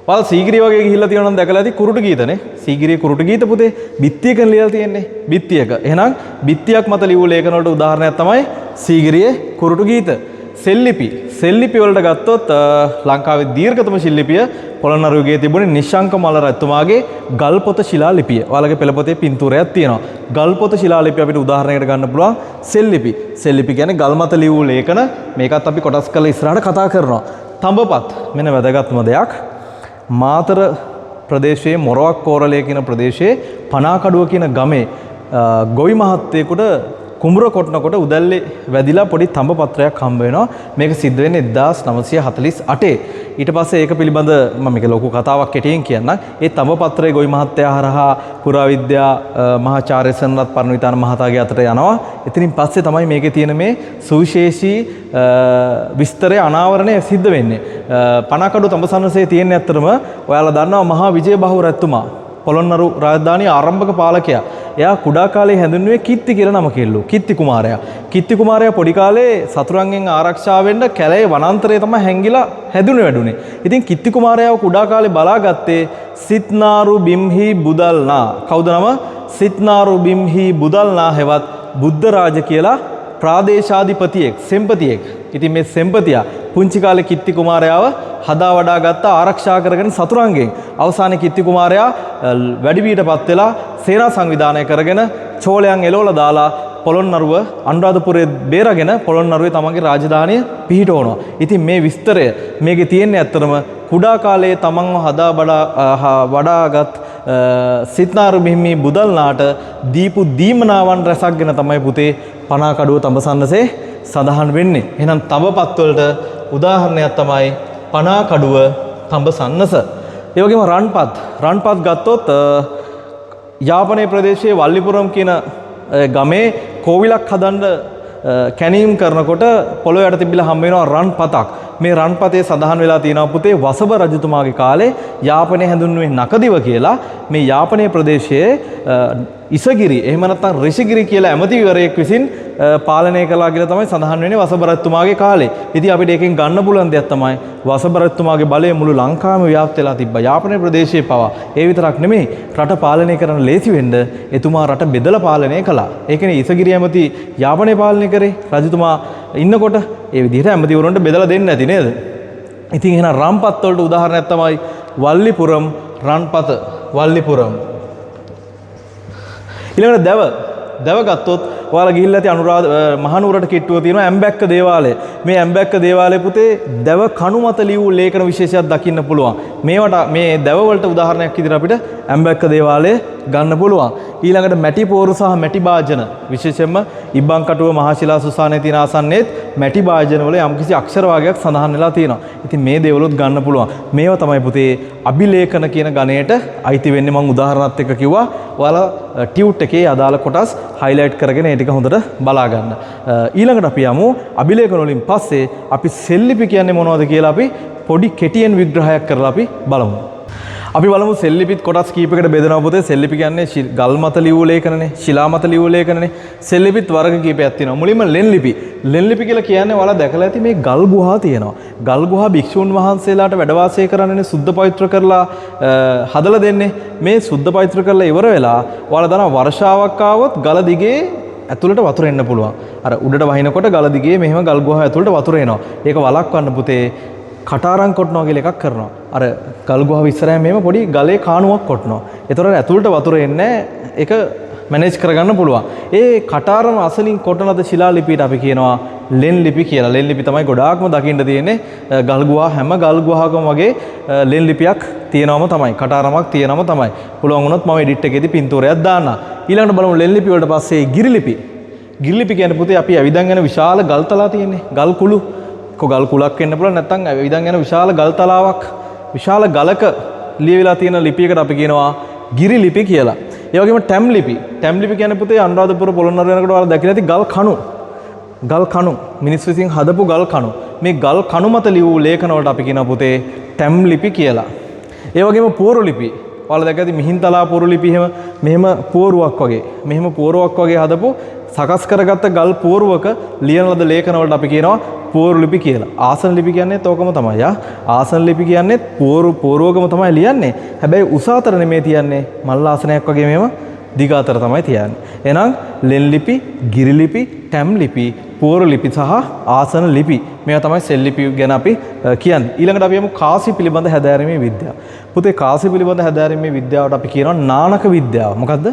ඔයාලා සීගිරිය වගේ ගිහිල්ලා තියෙනවා නම් දැකලා ඇති කුරුටු ගීතනේ. සීගිරිය කුරුටු ගීත පුතේ බිත්තියක ලියලා තියෙන්නේ. බිත්තියක. එහෙනම් බිත්තියක් මත ලියූ ලේඛන වලට උදාහරණයක් තමයි සීගිරියේ කුරුටු ගීත. සෙල්ලිපි. සෙල්ලිපි වලට ගත්තොත් ලංකාවේ දීර්ඝතම ශිල්පිය පොළොන්නරුවේ තිබුණේ නිශ්ශංක මල්ල රජතුමාගේ ගල්පොත ශිලා ලිපිය. ඔයාලගේ පෙළපොතේ පින්තූරයක් තියෙනවා. ගල්පොත ශිලා ලිපිය අපිට උදාහරණයකට ගන්න පුළුවන් සෙල්ලිපි. සෙල්ලිපි කියන්නේ ගල් මත ලියූ ලේඛන. මේකත් අපි කොටස් කරලා ඉස්සරහට කතා කරනවා. තඹපත් මෙන්න වැදගත්ම දෙයක්. මාතර ප්‍රදේශයේ මොරවක් කෝරළය කියන ප්‍රදේශයේ පනාකඩුව කියන ගමේ ගොවි මහත්තයෙකුට කුඹුර කොටනකොට උදැල්ලේ වැදිලා පොඩි තඹ පත්‍රයක් හම්බ වෙනවා. මේක සිද්ධ වෙන්නේ 1948. ඊට පස්සේ ඒක පිළිබඳ මම මේක ලොකු කතාවක් කෙටියෙන් කියන්නම්. ඒ තඹ පත්‍රයේ ගොවි මහත්තයා හරහා පුරාවිද්‍යා මහාචාර්ය සනරත් පරණවිතාන මහතාගේ අතට යනවා. එතනින් පස්සේ තමයි මේකේ තියෙන මේ සුවිශේෂී විස්තරය අනාවරණය සිද්ධ වෙන්නේ. පනාකඩු තඹසන්නසේ තියෙන්නේ ඇත්තටම ඔයාලා දන්නවා මහා විජයබහු රජතුමා. පොළොන්නරු රාජධානිය ආරම්භක පාලකයා. එයා කුඩා කාලේ හැඳින්වුවේ කිත්ති කියලා නම කෙල්ලෝ. කිත්ති කුමාරයා. කිත්ති කුමාරයා පොඩි කාලේ සතුරන්ගෙන් ආරක්ෂා වෙන්න කැලේ වනාන්තරයේ තමයි හැංගිලා හැදුනේ වැඩුනේ. ඉතින් කිත්ති කුමාරයාව කුඩා කාලේ බලාගත්තේ සිත්නාරු බිම්හි බුදල්නා. කවුද නම? සිත්නාරු බිම්හි බුදල්නා හෙවත් බුද්ධ රාජ කියලා ප්‍රාදේශාධිපතියෙක්, සෙන්පතියෙක්. ඉතින් මේ සෙන්පතියා පුංචි කාලේ කිත්ති කුමාරයාව හදා වඩා ගත්ත ආරක්ෂා කරගෙන සතුරන්ගෙන් අවසානයේ කිත්ති කුමාරයා වැඩිවියටපත් වෙලා සේනා සංවිධානය කරගෙන චෝලයන් එලවලා දාලා පොළොන්නරුව අනුරාධපුරයේ බේරගෙන පොළොන්නරුවේ තමන්ගේ රාජධානිය පිහිටවනවා. ඉතින් මේ විස්තරය මේකේ තියෙන්නේ ඇත්තටම කුඩා කාලයේ තමන්ව හදා වඩාගත් සිත්නාරු බිම්හි බුදල්නාට දීපු දීමනාවන් රැසක්ගෙන තමයි පුතේ පනාකඩුව තඹසන්නසේ සඳහන් වෙන්නේ. එහෙනම් තඹපත් වලට උදාහරණයක් තමයි පනාකඩුව තඹසන්නස. ඒ වගේම රන්පත් ගත්තොත් යාපනයේ ප්‍රදේශයේ වල්ලිපුරම් කියන ගමේ කෝවිලක් හදන්න කැනීම් කරනකොට පොළොව යට තිබිලා හම්බ වෙනවා රන්පතක්. මේ රන්පතේ සඳහන් වෙලා තියෙනවා පුතේ වසභ රජතුමාගේ කාලේ යාපනයේ හැඳින්වුවේ නකදිව කියලා. මේ යාපනයේ ප්‍රදේශයේ ඉසගිරි එහෙම නැත්නම් ඍෂිගිරි කියලා ඇමතිවරයෙක් විසින් පාලනය කළා කියලා තමයි සඳහන් වෙන්නේ වසභ රජතුමාගේ කාලේ. ඉතින් අපිට එකෙන් ගන්න පුළුවන් දෙයක් තමයි වසභ රජතුමාගේ බලය මුළු ලංකාවම ව්‍යාප්ත වෙලා තිබ්බා. යාපනයේ ප්‍රදේශයේ පවා. ඒ විතරක් නෙමෙයි රට පාලනය කරන්න ලේසි වෙන්න එතුමා රට බෙදලා පාලනය කළා. ඒ කියන්නේ ඉසගිරි ඇමති යාපනය පාලනය කරේ රජතුමා ඉන්නකොට ඒ විදිහට ඇමතිවරුන්ට බෙදලා දෙන්නේ නැති නේද? ඉතින් එහෙනම් රන්පත් වලට උදාහරණයක් තමයි වල්ලිපුරම් රන්පත වල්ලිපුරම්. ඊළඟට දැව ගත්තොත් ඔයාලා ගිහිල්ලා ඇති අනුරාධ මහනුවරට කිට්ටුව තියෙනවා ඇම්බැක්ක දේවාලය. මේ ඇම්බැක්ක දේවාලය පුතේ දැව කණු මත ලියූ ලේඛන විශේෂයක් දකින්න පුළුවන්. මේවට මේ දැව වලට උදාහරණයක් විදිහට අපිට ඇම්බැක්ක දේවාලය ගන්න පුළුවන්. ඊළඟට මැටි පෝරු සහ මැටි භාජන විශේෂයෙන්ම ඉබ්බන්කටුව මහශිලා සුසානයේ තියෙන ආසන්නයේත් මැටි භාජන වල යම්කිසි අක්ෂර වාගයක් සඳහන් වෙලා තියෙනවා. ඉතින් මේ දේවලුත් ගන්න පුළුවන්. මේවා තමයි පුතේ අභිලේඛන කියන ගණයට අයිති වෙන්නේ. මම උදාහරණත් එක්ක කිව්වා. ඔයාලා ටියුට් එකේ අදාළ කොටස් highlight කරගෙන ඒ ටික හොඳට බලා ගන්න. ඊළඟට අපි යමු අභිලේඛන වලින් පස්සේ අපි සෙල්ලිපි කියන්නේ මොනවද කියලා අපි පොඩි කෙටියෙන් විග්‍රහයක් කරලා අපි බලමු. අපි බලමු සෙල්ලිපිත් කොටස් කීපයකට බෙදනවා පුතේ. සෙල්ලිපි කියන්නේ ගල් මත ලියූ ලේඛනනේ, ශිලා මත ලියූ ලේඛනනේ. සෙල්ලිපිත් වර්ග කීපයක් තියෙනවා. මුලින්ම ලෙන් ලිපි. ලෙන් ලිපි කියලා කියන්නේ ඔයාලා දැකලා ඇති මේ ගල් ගුහා තියෙනවා. ගල් ගුහා භික්ෂුන් වහන්සේලාට වැඩ වාසය කරන්නනේ සුද්ධ පවිත්‍ර කරලා හදලා දෙන්නේ. මේ සුද්ධ පවිත්‍ර කරලා ඉවර වෙලා ඔයාලා දන්නවා වර්ෂාවක් ආවොත් ගල දිගේ ඇතුළට වතුර එන්න පුළුවන්. අර උඩට වහිනකොට ගල දිගේ මෙහෙම ගල් ගුහා ඇතුළට වතුර එනවා. ඒක වළක්වන්න පුතේ කටාරම් කොටනවා කියලා එකක් කරනවා. අර ගල් ගුහාව ඉස්සරහින් මෙහෙම පොඩි ගලේ කාණුවක් කොටනවා. ඒතකොට ඇතුළට වතුර එන්නේ ඒක මැනේජ් කරගන්න පුළුවන්. ඒ කටාරම අසලින් කොටන ලද ශිලා ලිපියට අපි කියනවා ලෙන් ලිපි කියලා. ලෙන් ලිපි තමයි ගොඩාක්ම දකින්න තියෙන්නේ. ගල් ගුහා හැම ගල් ගුහාවකම වගේ ලෙන් ලිපියක් තියෙනවම තමයි. කටාරමක් තියෙනවම තමයි. පුළුවන් වුණොත් මම එඩිට් එකේදී පින්තූරයක් දාන්න. ඊළඟට බලමු ලෙන් ලිපි වලට පස්සේ ගිරි ලිපි. ගිරි ලිපි කියන්නේ පුතේ අපි ඇවිදන් යන විශාල ගල් තලා තියෙන්නේ. ගල් කුළු ගල් කුලක් වෙන්න පුළුවන් නැත්නම් ඇවිදන් යන විශාල ගල් තලාවක් විශාල ගලක ලියවිලා තියෙන ලිපියකට අපි කියනවා ගිරි ලිපි කියලා. ඒ වගේම ටැම් ලිපි. ටැම් ලිපි කියන්නේ පුතේ අනුරාධපුර පොළොන්නරුව යනකොට ඔයාලා දැකලා ඇති ගල් කණු. ගල් කණු මිනිස් විසින් හදපු ගල් කණු. මේ ගල් කණු මත ලියූ ලේඛන වලට අපි කියනවා පුතේ ටැම් ලිපි කියලා. ඒ වගේම පෝරු ලිපි. ඔයාලා දැක්කද මිහින්තලා පෝරු ලිපි මෙහෙම පෝරුවක් වගේ. මෙහෙම පෝරුවක් වගේ හදපු සකස් කරගත්ත ගල් පෝරුවක ලියන ලද ලේඛන වලට අපි කියනවා පෝරු ලිපි කියලා. ආසන ලිපි කියන්නේත් ඕකම තමයි. ආසන ලිපි කියන්නේත් පෝරුවකම තමයි ලියන්නේ. හැබැයි උස අතර නෙමෙයි තියන්නේ. මල් ආසනයක් වගේ මේව දිග අතර තමයි තියන්නේ. එහෙනම් ලෙන් ලිපි, ගිරි ලිපි, ටැම් ලිපි, පෝරු ලිපි සහ ආසන ලිපි. මේවා තමයි සෙල් ලිපි ගැන අපි කියන්නේ. ඊළඟට අපි යමු කාසි පිළිබඳ හැදෑරීමේ විද්‍යාව. පුතේ කාසි පිළිබඳ හැදෑරීමේ විද්‍යාවට අපි කියනවා නානක විද්‍යාව. මොකද්ද?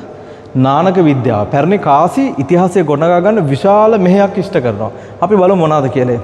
නානක විද්‍යාව. පැරණි කාසි ඉතිහාසය ගොඩනගා ගන්න විශාල මෙහෙයක් ඉෂ්ට කරනවා. අපි බලමු මොනවද කියලා.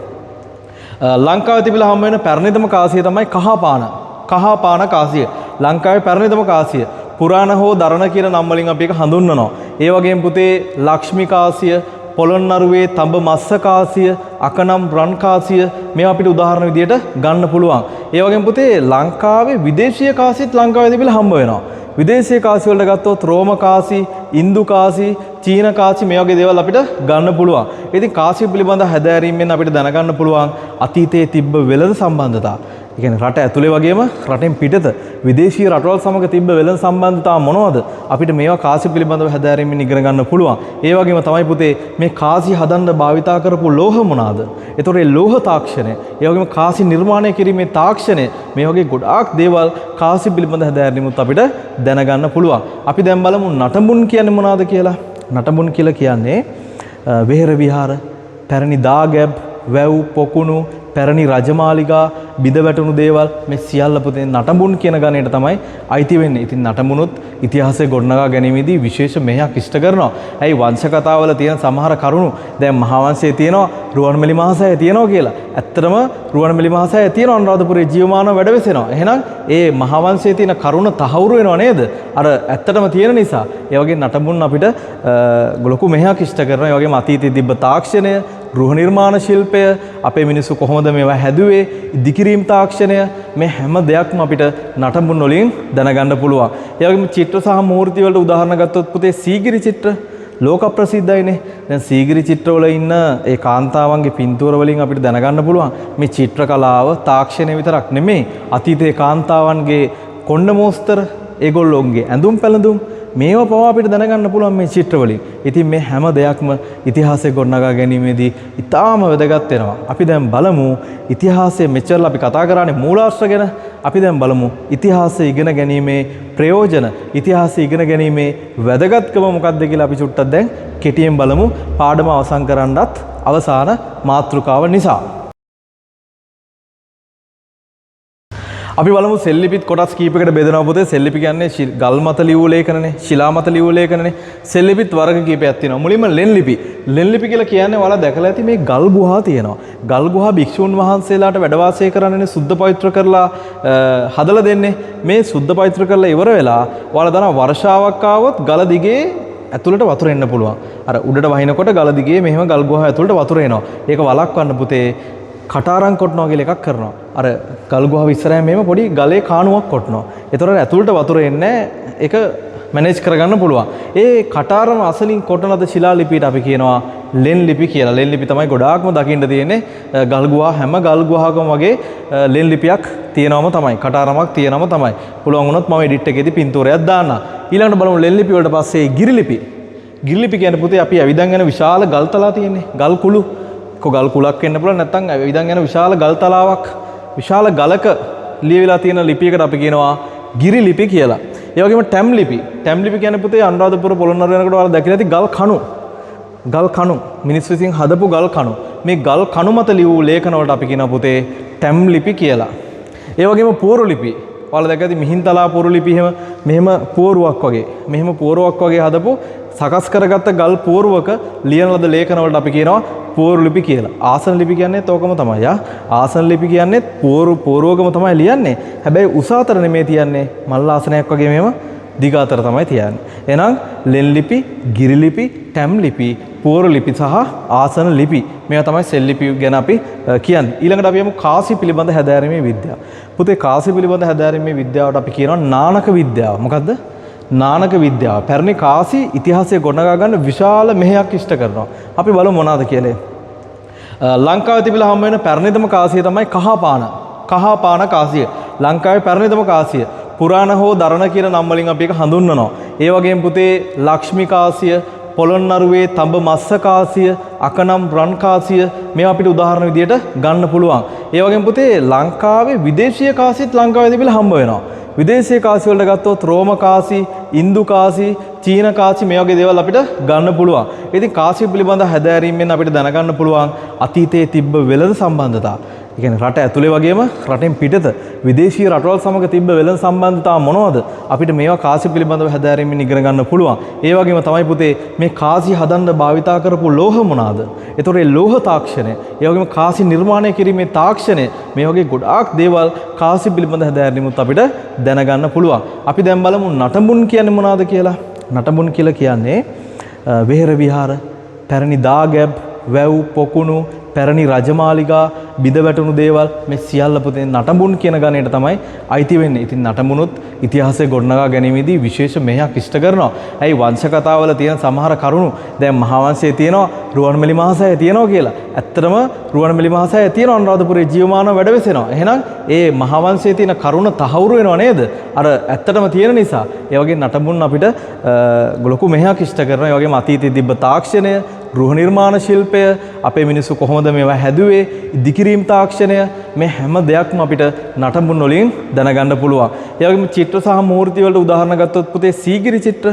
ලංකාවේ තිබිලා හම්බ වෙන පැරණිතම කාසිය තමයි කහපාන. කහපාන කාසිය. ලංකාවේ පැරණිතම කාසිය. පුරාණ හෝ දරණ කියන නම් වලින් අපි ඒක හඳුන්වනවා. ඒ වගේම පුතේ ලක්ෂ්මී කාසිය, පොළොන්නරුවේ තඹ මස්ස කාසිය, අකනම් රන් කාසිය මේවා අපිට උදාහරණ විදියට ගන්න පුළුවන්. ඒ වගේම පුතේ ලංකාවේ විදේශීය කාසියත් ලංකාවේ තිබිලා හම්බ වෙනවා. විදේශීය කාසි වලට ගත්තොත් රෝම කාසි, ඉන්දු කාසි, චීන කාසි මේ වගේ දේවල් අපිට ගන්න පුළුවන්. ඉතින් කාසි පිළිබඳ හැදෑරීමෙන් අපිට දැනගන්න පුළුවන් අතීතයේ තිබ්බ වෙළඳ සම්බන්ධතා. ඒ කියන්නේ රට ඇතුලේ වගේම රටෙන් පිටත විදේශීය රටවල් සමග තිබ්බ වෙළඳ සම්බන්ධතා මොනවද? අපිට මේවා කාසි පිළිබඳව හැදෑරීමෙන් ඉගෙන ගන්න පුළුවන්. ඒ වගේම තමයි පුතේ මේ කාසි හදන්න භාවිතා කරපු ලෝහ මොනවාද? ඒතකොට මේ ලෝහ තාක්ෂණය, ඒ වගේම කාසි නිර්මාණය කිරීමේ තාක්ෂණය මේ වගේ ගොඩාක් දේවල් කාසි පිළිබඳ හැදෑරීමුත් අපිට දැනගන්න පුළුවන්. අපි දැන් බලමු නටඹුන් කියන්නේ මොනවද කියලා. නටඹුන් කියලා කියන්නේ වෙහෙර විහාර, පැරණි දාගැබ්, වැව්, පොකුණු, පැරණි රජමාලිගා, බිඳ වැටුණු දේවල් මේ සියල්ල පුතේ නටඹුන් කියන ගණයට තමයි අයිති වෙන්නේ. ඉතින් නටඹුනුත් ඉතිහාසය ගොඩනගා ගැනීමේදී විශේෂ මෙහෙයක් ඉෂ්ට කරනවා. ඇයි වංශ කතාවල තියෙන සමහර කරුණු දැන් මහාවංශයේ තියෙනවා රුවන්මැලි මහසෑය තියෙනවා කියලා. ඇත්තටම රුවන්මැලි මහසෑය තියෙනවා අනුරාධපුරයේ ජීවමානව වැඩ වෙසෙනවා. එහෙනම් ඒ මහාවංශයේ තියෙන කරුණ තහවුරු වෙනව නේද? අර ඇත්තටම තියෙන නිසා. ඒ වගේ නටඹුන් අපිට ලොකු මෙහෙයක් ඉෂ්ට කරනවා. ඒ වගේම අතීතයේ තිබ්බ තාක්ෂණය, ගෘහ නිර්මාණ ශිල්පය, අපේ මිනිස්සු කොහොමද මේවා හැදුවේ, ඉදිකිරීම් තාක්ෂණය මේ හැම දෙයක්ම අපිට නටඹුන් වලින් දැනගන්න පුළුවන්. ඒ වගේම චිත්‍ර සහ මූර්ති වලට උදාහරණ ගත්තොත් පුතේ සීගිරි චිත්‍ර ලෝක ප්‍රසිද්ධයිනේ. දැන් සීගිරි චිත්‍රවල ඉන්න ඒ කාන්තාවන්ගේ පින්තූර වලින් අපිට දැනගන්න පුළුවන් මේ චිත්‍ර කලාව තාක්ෂණය විතරක් නෙමෙයි අතීතයේ කාන්තාවන්ගේ කොණ්ඩ මෝස්තර, ඒගොල්ලොන්ගේ ඇඳුම් පැළඳුම් මේවා පවා අපිට දැනගන්න පුළුවන් මේ චිත්‍ර වලින්. ඉතින් මේ හැම දෙයක්ම ඉතිහාසය ගොඩනගා ගැනීමේදී ඉතාම වැදගත් වෙනවා. අපි දැන් බලමු ඉතිහාසයේ මෙච්චර අපි කතා කරන්නේ මූලාශ්‍ර ගැන. අපි දැන් බලමු ඉතිහාසය ඉගෙන ගැනීමේ ප්‍රයෝජන, ඉතිහාසය ඉගෙන ගැනීමේ වැදගත්කම මොකක්ද කියලා අපි චුට්ටක් දැන් කෙටියෙන් බලමු. පාඩම අවසන් කරන්නත් අවසාන මාතෘකාව නිසා. අපි බලමු සෙල් ලිපිත් කොටස් කීපයකට බෙදනවා පුතේ. සෙල් ලිපි කියන්නේ ගල් මත ලියූ ලේඛනනේ, ශිලා මත ලියූ ලේඛනනේ. සෙල් ලිපිත් වර්ග කීපයක් තියෙනවා. මුලින්ම ලෙන් ලිපි. ලෙන් ලිපි කියලා කියන්නේ ඔයාලා දැකලා ඇති මේ ගල් ගුහා තියෙනවා. ගල් ගුහා භික්ෂුන් වහන්සේලාට වැඩ වාසය කරන්නනේ සුද්ධ පවිත්‍ර කරලා හදලා දෙන්නේ. මේ සුද්ධ පවිත්‍ර කරලා ඉවර වෙලා ඔයාලා දන්නවා වර්ෂාවක් ආවොත් ගල දිගේ ඇතුළට වතුර එන්න පුළුවන්. අර උඩට වහිනකොට ගල දිගේ මෙහෙම ගල් ගුහා ඇතුළට වතුර එනවා. ඒක වළක්වන්න පුතේ කටාරම් කොටනවා කියලා එකක් කරනවා. අර ගල් ගුහාව ඉස්සරහින් මෙහෙම පොඩි ගලේ කාණුවක් කොටනවා. ඒතකොට ඇතුළට වතුර එන්නේ ඒක මැනේජ් කරගන්න පුළුවන්. ඒ කටාරම අසලින් කොටන ලද ශිලා ලිපියට අපි කියනවා ලෙන් ලිපි කියලා. ලෙන් ලිපි තමයි ගොඩාක්ම දකින්න තියෙන්නේ. ගල් ගුහා හැම ගල් ගුහාවකම වගේ ලෙන් ලිපියක් තියෙනවම තමයි. කටාරමක් තියෙනවම තමයි. පුළුවන් වුණොත් මම එඩිට් එකේදී පින්තූරයක් දාන්න. ඊළඟට බලමු ලෙන් ලිපි වලට පස්සේ ගිරි ලිපි. ගිරි ලිපි කියන්නේ පුතේ අපි ඇවිදන් යන විශාල ගල් තලා තියෙන්නේ. ගල් කුළු ගල් කුලක් වෙන්න පුළුවන් නැත්නම් ඇවිදන් යන විශාල ගල් තලාවක් විශාල ගලක ලියවිලා තියෙන ලිපියකට අපි කියනවා ගිරි ලිපි කියලා. ඒ වගේම ටැම් ලිපි. ටැම් ලිපි කියන්නේ පුතේ අනුරාධපුර පොළොන්නරුව යනකොට ඔයාලා දැකලා ඇති ගල් කණු. ගල් කණු මිනිස් විසින් හදපු ගල් කණු. මේ ගල් කණු මත ලියූ ලේඛන වලට අපි කියනවා පුතේ ටැම් ලිපි කියලා. ඒ වගේම පෝරු ලිපි. ඔයාලා දැක්කද මිහින්තලා පෝරු ලිපි මෙහෙම පෝරුවක් වගේ. මෙහෙම පෝරුවක් වගේ හදපු සකස් කරගත්ත ගල් පෝරුවක ලියන ලද ලේඛන වලට අපි කියනවා පෝරු ලිපි කියලා. ආසන ලිපි කියන්නේ තෝකම තමයි. ආසන ලිපි කියන්නේ පෝරුවකම තමයි ලියන්නේ. හැබැයි උස අතර නෙමෙයි තියන්නේ. මල් ආසනයක් වගේ මෙහෙම දිග අතර තමයි තියන්නේ. එහෙනම් ලෙන් ලිපි, ගිරි ලිපි, ටැම් ලිපි, පෝරු ලිපි සහ ආසන ලිපි. මේවා තමයි සෙල් ලිපි ගැන අපි කියන්නේ. ඊළඟට අපි යමු කාසි පිළිබඳ හැදෑරීමේ විද්‍යාව. පුතේ කාසි පිළිබඳ හැදෑරීමේ විද්‍යාවට අපි කියනවා නානක විද්‍යාව. මොකද්ද? නානක විද්‍යාව. පැරණි කාසි ඉතිහාසය ගොඩනගා ගන්න විශාල මෙහෙයක් ඉෂ්ට කරනවා. අපි බලමු මොනවද කියලා. ලංකාවේ තිබිලා හම්බ වෙන පැරණිතම කාසිය තමයි කහපාන. කහපාන කාසිය. ලංකාවේ පැරණිතම කාසිය. පුරාණ හෝ දරණ කියන නම් වලින් අපි ඒක හඳුන්වනවා. ඒ වගේම පුතේ ලක්ෂ්මී කාසිය, පොළොන්නරුවේ තඹ මස්ස කාසිය, අකනම් රන් කාසිය මේවා අපිට උදාහරණ විදියට ගන්න පුළුවන්. ඒ වගේම පුතේ ලංකාවේ විදේශීය කාසියත් ලංකාවේ තිබිලා හම්බ වෙනවා. විදේශීය කාසි වලට ගත්තොත් රෝම කාසි, ඉන්දු කාසි, චීන කාසි මේ වගේ දේවල් අපිට ගන්න පුළුවන්. ඉතින් කාසි පිළිබඳ හැදෑරීමෙන් අපිට දැනගන්න පුළුවන් අතීතයේ තිබ්බ වෙළඳ සම්බන්ධතා. ඒ කියන්නේ රට ඇතුලේ වගේම රටෙන් පිටත විදේශීය රටවල් සමග තිබ්බ වෙළඳ සම්බන්ධතා මොනවද? අපිට මේවා කාසි පිළිබඳව හැදෑරීමෙන් ඉගෙන ගන්න පුළුවන්. ඒ වගේම තමයි පුතේ මේ කාසි හදන්න භාවිතා කරපු ලෝහ මොනවාද? ඒතකොට ඒ ලෝහ තාක්ෂණය, ඒ වගේම කාසි නිර්මාණය කිරීමේ තාක්ෂණය මේ වගේ ගොඩාක් දේවල් කාසි පිළිබඳ හැදෑරීමුත් අපිට දැනගන්න පුළුවන්. අපි දැන් බලමු නටඹුන් කියන්නේ මොනවද කියලා. නටඹුන් කියලා කියන්නේ වෙහෙර විහාර, පැරණි දාගැබ්, වැව්, පොකුණු, පැරණි රජමාලිගා, බිඳ වැටුණු දේවල් මේ සියල්ල පුතේ නටඹුන් කියන ගණයට තමයි අයිති වෙන්නේ. ඉතින් නටඹුනුත් ඉතිහාසය ගොඩනගා ගැනීමේදී විශේෂ මෙහෙයක් ඉෂ්ට කරනවා. ඇයි වංශ කතාවල තියෙන සමහර කරුණු දැන් මහාවංශයේ තියෙනවා රුවන්මැලි මහසෑය තියෙනවා කියලා. ඇත්තටම රුවන්මැලි මහසෑය තියෙනවා අනුරාධපුරයේ ජීවමානව වැඩ වෙසෙනවා. එහෙනම් ඒ මහාවංශයේ තියෙන කරුණ තහවුරු වෙනව නේද? අර ඇත්තටම තියෙන නිසා. ඒ වගේ නටඹුන් අපිට ලොකු මෙහෙයක් ඉෂ්ට කරනවා. ඒ වගේම අතීතයේ තිබ්බ තාක්ෂණය, ගෘහ නිර්මාණ ශිල්පය, අපේ මිනිස්සු කොහොමද මේවා හැදුවේ, ඉදිකිරීම් තාක්ෂණය මේ හැම දෙයක්ම අපිට නටඹුන් වලින් දැනගන්න පුළුවන්. ඒ වගේම චිත්‍ර සහ මූර්ති වලට උදාහරණ ගත්තොත් පුතේ සීගිරි චිත්‍ර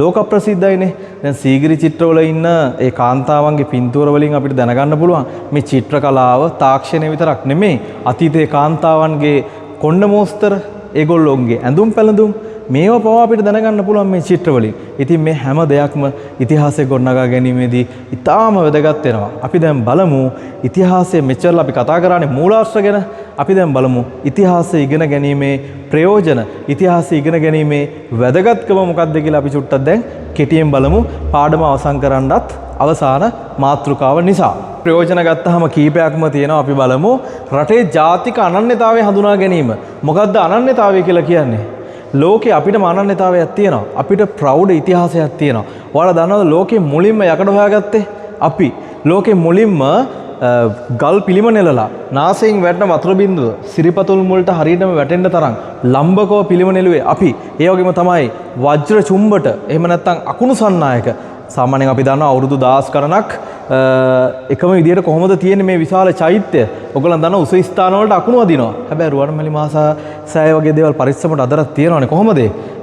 ලෝක ප්‍රසිද්ධයිනේ. දැන් සීගිරි චිත්‍රවල ඉන්න ඒ කාන්තාවන්ගේ පින්තූර වලින් අපිට දැනගන්න පුළුවන් මේ චිත්‍ර කලාව තාක්ෂණය විතරක් නෙමෙයි අතීතයේ කාන්තාවන්ගේ කොණ්ඩ මෝස්තර, ඒගොල්ලෝන්ගේ ඇඳුම් පැළඳුම් මේවා පවා අපිට දැනගන්න පුළුවන් මේ චිත්‍ර වලින්. ඉතින් මේ හැම දෙයක්ම ඉතිහාසය ගොඩනගා ගැනීමේදී ඉතාම වැදගත් වෙනවා. අපි දැන් බලමු ඉතිහාසයේ මෙච්චර අපි කතා කරන්නේ මූලාශ්‍ර ගැන. අපි දැන් බලමු ඉතිහාසය ඉගෙන ගැනීමේ ප්‍රයෝජන, ඉතිහාසය ඉගෙන ගැනීමේ වැදගත්කම මොකක්ද කියලා අපි චුට්ටක් දැන් කෙටියෙන් බලමු. පාඩම අවසන් කරන්නත් අවසාන මාතෘකාව නිසා. ප්‍රයෝජන ගත්තාම කීපයක්ම තියෙනවා. අපි බලමු රටේ ජාතික අනන්‍යතාවය හඳුනා ගැනීම. මොකක්ද අනන්‍යතාවය කියලා කියන්නේ? ලෝකේ අපිටම අනන්‍යතාවයක් තියෙනවා. අපිට ප්‍රෞಢ ඉතිහාසයක් තියෙනවා. ඔයාලා දන්නවද ලෝකේ මුලින්ම යකඩ හොයාගත්තේ අපි? ලෝකේ මුලින්ම ගල් පිළිම නෙලලා නාසයෙන් වැටෙන වතුර බින්දුව සිරිපතුල් මුලට හරියටම වැටෙන්න තරම් ලම්බකව පිළිම නෙළුවේ අපි. ඒ වගේම තමයි වජ්‍ර චුම්බට එහෙම නැත්නම් අකුණු සන්නායක සාමාන්‍යයෙන් අපි දන්නවා අවුරුදු 10 ගණනක් එකම විදිහට කොහොමද තියෙන්නේ මේ විශාල චෛත්‍ය? ඔයගොල්ලන් දන්න උස ස්ථාන වලට අකුණු අදිනවා. හැබැයි රුවන්මැලි මහා සෑය වගේ දේවල් පරිස්සමට අදරක් තියෙනවානේ. කොහොමද?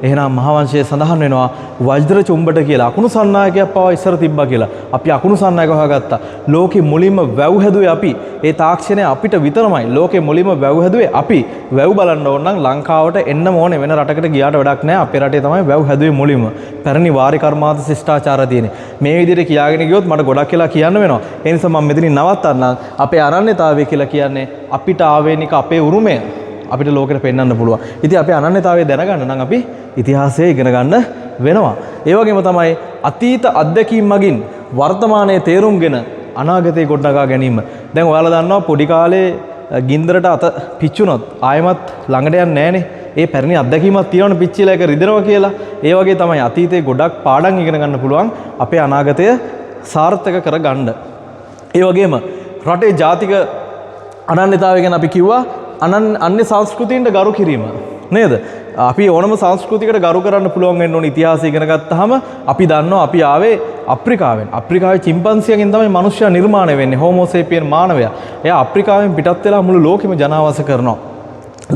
එහෙනම් මහාවංශයේ සඳහන් වෙනවා වජ්‍ර චුම්බට කියලා අකුණු සන්නායකයක් පවා ඉස්සර තිබ්බා කියලා. අපි අකුණු සන්නායක හොයාගත්තා. ලෝකෙ මුලින්ම වැව් හැදුවේ අපි. ඒ තාක්ෂණය අපිට විතරමයි. ලෝකෙ මුලින්ම වැව් හැදුවේ අපි. වැව් බලන්න ඕන නම් ලංකාවට එන්න ඕනේ. වෙන රටකට ගියාට වැඩක් නැහැ. අපේ රටේ තමයි වැව් හැදුවේ මුලින්ම. පැරණි වාරි කර්මාන්ත ශිෂ්ටාචාර තියෙන්නේ. මේ විදිහට කියාගෙන ගියොත් මට ගොඩක් කියලා කියන්න වෙනවා. ඒ නිසා මම මෙතනින් නවත්තන්නම්. අපේ අනන්‍යතාවය කියලා කියන්නේ අපිට ආවේනික අපේ උරුමය අපිට ලෝකෙට පෙන්වන්න පුළුවන්. ඉතින් අපේ අනන්‍යතාවය දැනගන්න නම් අපි ඉතිහාසය ඉගෙන ගන්න වෙනවා. ඒ වගේම තමයි අතීත අත්දැකීම් මගින් වර්තමානයේ තේරුම්ගෙන අනාගතේ ගොඩනගා ගැනීම. දැන් ඔයාලා දන්නවා පොඩි කාලේ ගින්දරට අත පිච්චුනොත් ආයෙමත් ළඟට යන්නේ නැහනේ. ඒ පැරණි අත්දැකීමක් තියෙනවනේ පිච්චිලා එක රිදෙනවා කියලා. ඒ වගේ තමයි අතීතේ ගොඩක් පාඩම් ඉගෙන ගන්න පුළුවන් අපේ අනාගතය සාර්ථක කරගන්න. ඒ වගේම රටේ ජාතික අනන්‍යතාවය ගැන අපි කිව්වා අන්‍ය සංස්කෘතීන්ට ගරු කිරීම නේද? අපි ඕනම සංස්කෘතියකට ගරු කරන්න පුළුවන් වෙන්න ඕන ඉතිහාසය ඉගෙන ගත්තාම අපි දන්නවා අපි ආවේ අප්‍රිකාවෙන්. අප්‍රිකාවේ චිම්පන්සියගෙන් තමයි මිනිස්සයා නිර්මාණය වෙන්නේ. හෝමෝ සේපියන් මානවයා. එයා අප්‍රිකාවෙන් පිටත් වෙලා මුළු ලෝකෙම ජනාවාස කරනවා.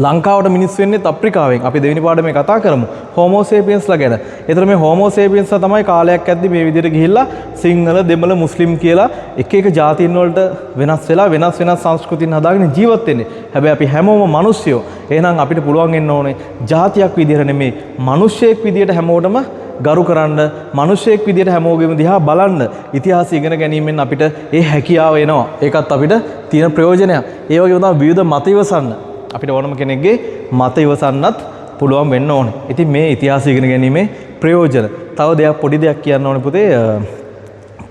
ලංකාවට මිනිස් වෙන්නේත් අප්‍රිකාවෙන්. අපි දෙවෙනි පාඩමේ කතා කරමු හෝමෝ සේපියන්ස්ලා ගැන. ඒතර මේ හෝමෝ සේපියන්ස්ලා තමයි කාලයක් ඇද්දි මේ විදිහට ගිහිල්ලා සිංහල, දෙමළ, මුස්ලිම් කියලා එක එක ජාතීන් වලට වෙනස් වෙලා වෙනස් සංස්කෘතින් හදාගෙන ජීවත් වෙන්නේ. හැබැයි අපි හැමෝම මිනිස්සුයෝ. එහෙනම් අපිට පුළුවන් වෙන්න ඕනේ ජාතියක් විදිහට නෙමෙයි මිනිස්සෙක් විදිහට හැමෝටම ගරු කරන්න, මිනිස්සෙක් විදිහට හැමෝගෙම දිහා බලන්න. ඉතිහාසය ඉගෙන ගැනීමෙන් අපිට ඒ හැකියාව එනවා. ඒකත් අපිට තියෙන ප්‍රයෝජනයක්. ඒ වගේම තමයි විවිධ මත ඉවසන්න. අපිට ඕනම කෙනෙක්ගේ මත ඉවසන්නත් පුළුවන් වෙන්න ඕනේ. ඉතින් මේ ඉතිහාසය ඉගෙන ගැනීමේ ප්‍රයෝජන. තව දෙයක් පොඩි දෙයක් කියන්න ඕනේ පුතේ.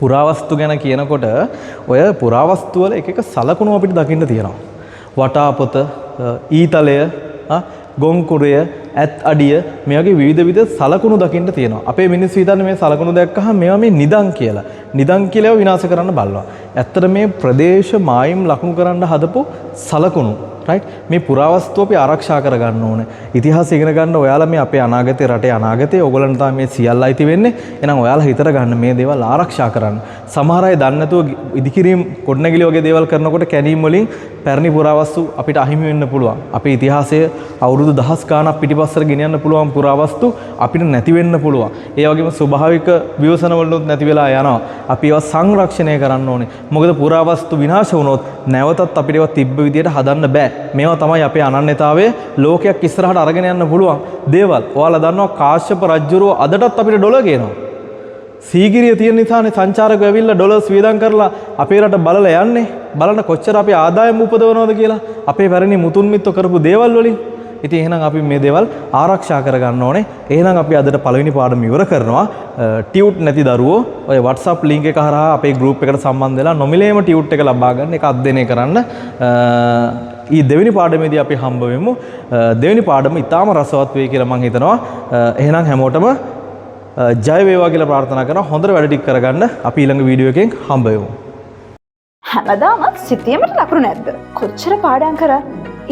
පුරාවස්තු ගැන කියනකොට ඔය පුරාවස්තු වල එක එක සලකුණු අපිට දකින්න තියෙනවා. වටාපොත, ඊතලය, ගොංකුරය, ඇත් අඩිය මේ වගේ විවිධ සලකුණු දකින්න තියෙනවා. අපේ මිනිස්සු හිතන්නේ මේ සලකුණු දැක්කහම මේවා මේ නිදන් කියලා. නිදන් කියලා විනාශ කරන්න බලනවා. ඇත්තට මේ ප්‍රදේශ මායිම් ලකුණු කරන්න හදපු සලකුණු. right මේ පුරාවස්තු අපි ආරක්ෂා කරගන්න ඕනේ. ඉතිහාසය ඉගෙන ගන්න ඔයාලා මේ අපේ අනාගතේ රටේ අනාගතේ ඕගොල්ලන්ට තමයි මේ සියල්ල අයිති වෙන්නේ. එහෙනම් ඔයාලා හිතර ගන්න මේ දේවල් ආරක්ෂා කරන්න. සමහර අය දන්නේ නැතුව ඉදිකිරීම කොඩනැගිලි වගේ දේවල් කරනකොට කැණීම් වලින් පැරණි පුරාවස්තු අපිට අහිමි වෙන්න පුළුවන්. අපේ ඉතිහාසයේ අවුරුදු දහස් ගාණක් පිටිපස්සට ගෙනියන්න පුළුවන් පුරාවස්තු අපිට නැති වෙන්න පුළුවන්. ඒ වගේම ස්වභාවික විවසන වලුත් නැති වෙලා යනවා. අපි ඒවා සංරක්ෂණය කරන්න ඕනේ. මොකද පුරාවස්තු විනාශ වුණොත් නැවතත් අපිට ඒවා තිබ්බ විදියට හදන්න බෑ. මේවා තමයි අපේ අනන්‍යතාවයේ ලෝකයක් ඉස්සරහට අරගෙන යන්න පුළුවන් දේවල්. ඔයාලා දන්නවා කාශ්‍යප රජුරෝ අදටත් අපිට ඩොලර් ගේනවා. සීගිරිය තියෙන නිසානේ සංචාරකයෝ ඇවිල්ලා ඩොලර්ස් වියදම් කරලා අපේ රට බලලා යන්නේ. බලන්න කොච්චර අපි ආදායම උපදවනවද කියලා. අපේ පැරණි මුතුන් මිත්තෝ කරපු දේවල් වලින්. ඉතින් එහෙනම් අපි මේ දේවල් ආරක්ෂා කරගන්න ඕනේ. එහෙනම් අපි අදට පළවෙනි පාඩම ඉවර කරනවා. ටියුට් නැති දරුවෝ ඔය WhatsApp link එක හරහා අපේ group එකට සම්බන්ධ වෙලා නොමිලේම ටියුට් එක ලබා ගන්න එක අධ්‍යයනය කරන්න. ඊ දෙවෙනි පාඩමේදී අපි හම්බ වෙමු. දෙවෙනි පාඩම ඉතාම රසවත් වෙයි කියලා මම හිතනවා. එහෙනම් හැමෝටම ජය වේවා කියලා ප්‍රාර්ථනා කරනවා. හොඳට වැඩ ටික කරගන්න. අපි ඊළඟ වීඩියෝ එකෙන් හම්බ වෙමු. හැමදාම සිතියමට ලකුණු නැද්ද? කොච්චර පාඩම් කරා?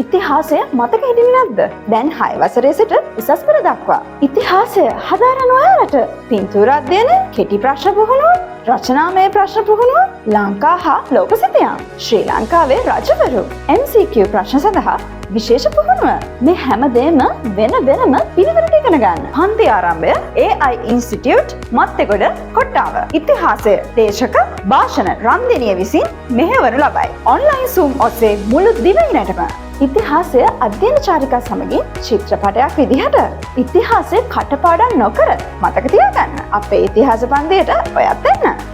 ඉතිහාසය මතක හිටින්නේ නැද්ද? දැන් 6 වසරේ සිට උසස් පෙළ දක්වා ඉතිහාසය හදාරන ඔයාලට පින්තූර අධ්‍යයන, කෙටි ප්‍රශ්න පුහුණුව, රචනාමය ප්‍රශ්න පුහුණුව, ලංකා හා ලෝක සිතියම්, ශ්‍රී ලංකාවේ රජවරු, MCQ ප්‍රශ්න සඳහා විශේෂ පුහුණුව. මේ හැමදේම වෙනම පිළිවෙලට ඉගෙන ගන්න. පන්ති ආරම්භය AI ඉන්ස්ටිටියුට් මත්තේගොඩ කොට්ටාව. ඉතිහාසය, දේශක, භාෂණ රන්දිනිය විසින් මෙහෙවනු ලබයි. ඔන්ලයින් Zoom ඔස්සේ මුළු දිවයිනටම ඉතිහාසය අධ්‍යයන චාරිකා සමගින් චිත්‍රපටයක් විදිහට ඉතිහාසය කටපාඩම් නොකර මතක තියාගන්න. අපේ ඉතිහාස පන්තියට ඔයත් එන්න.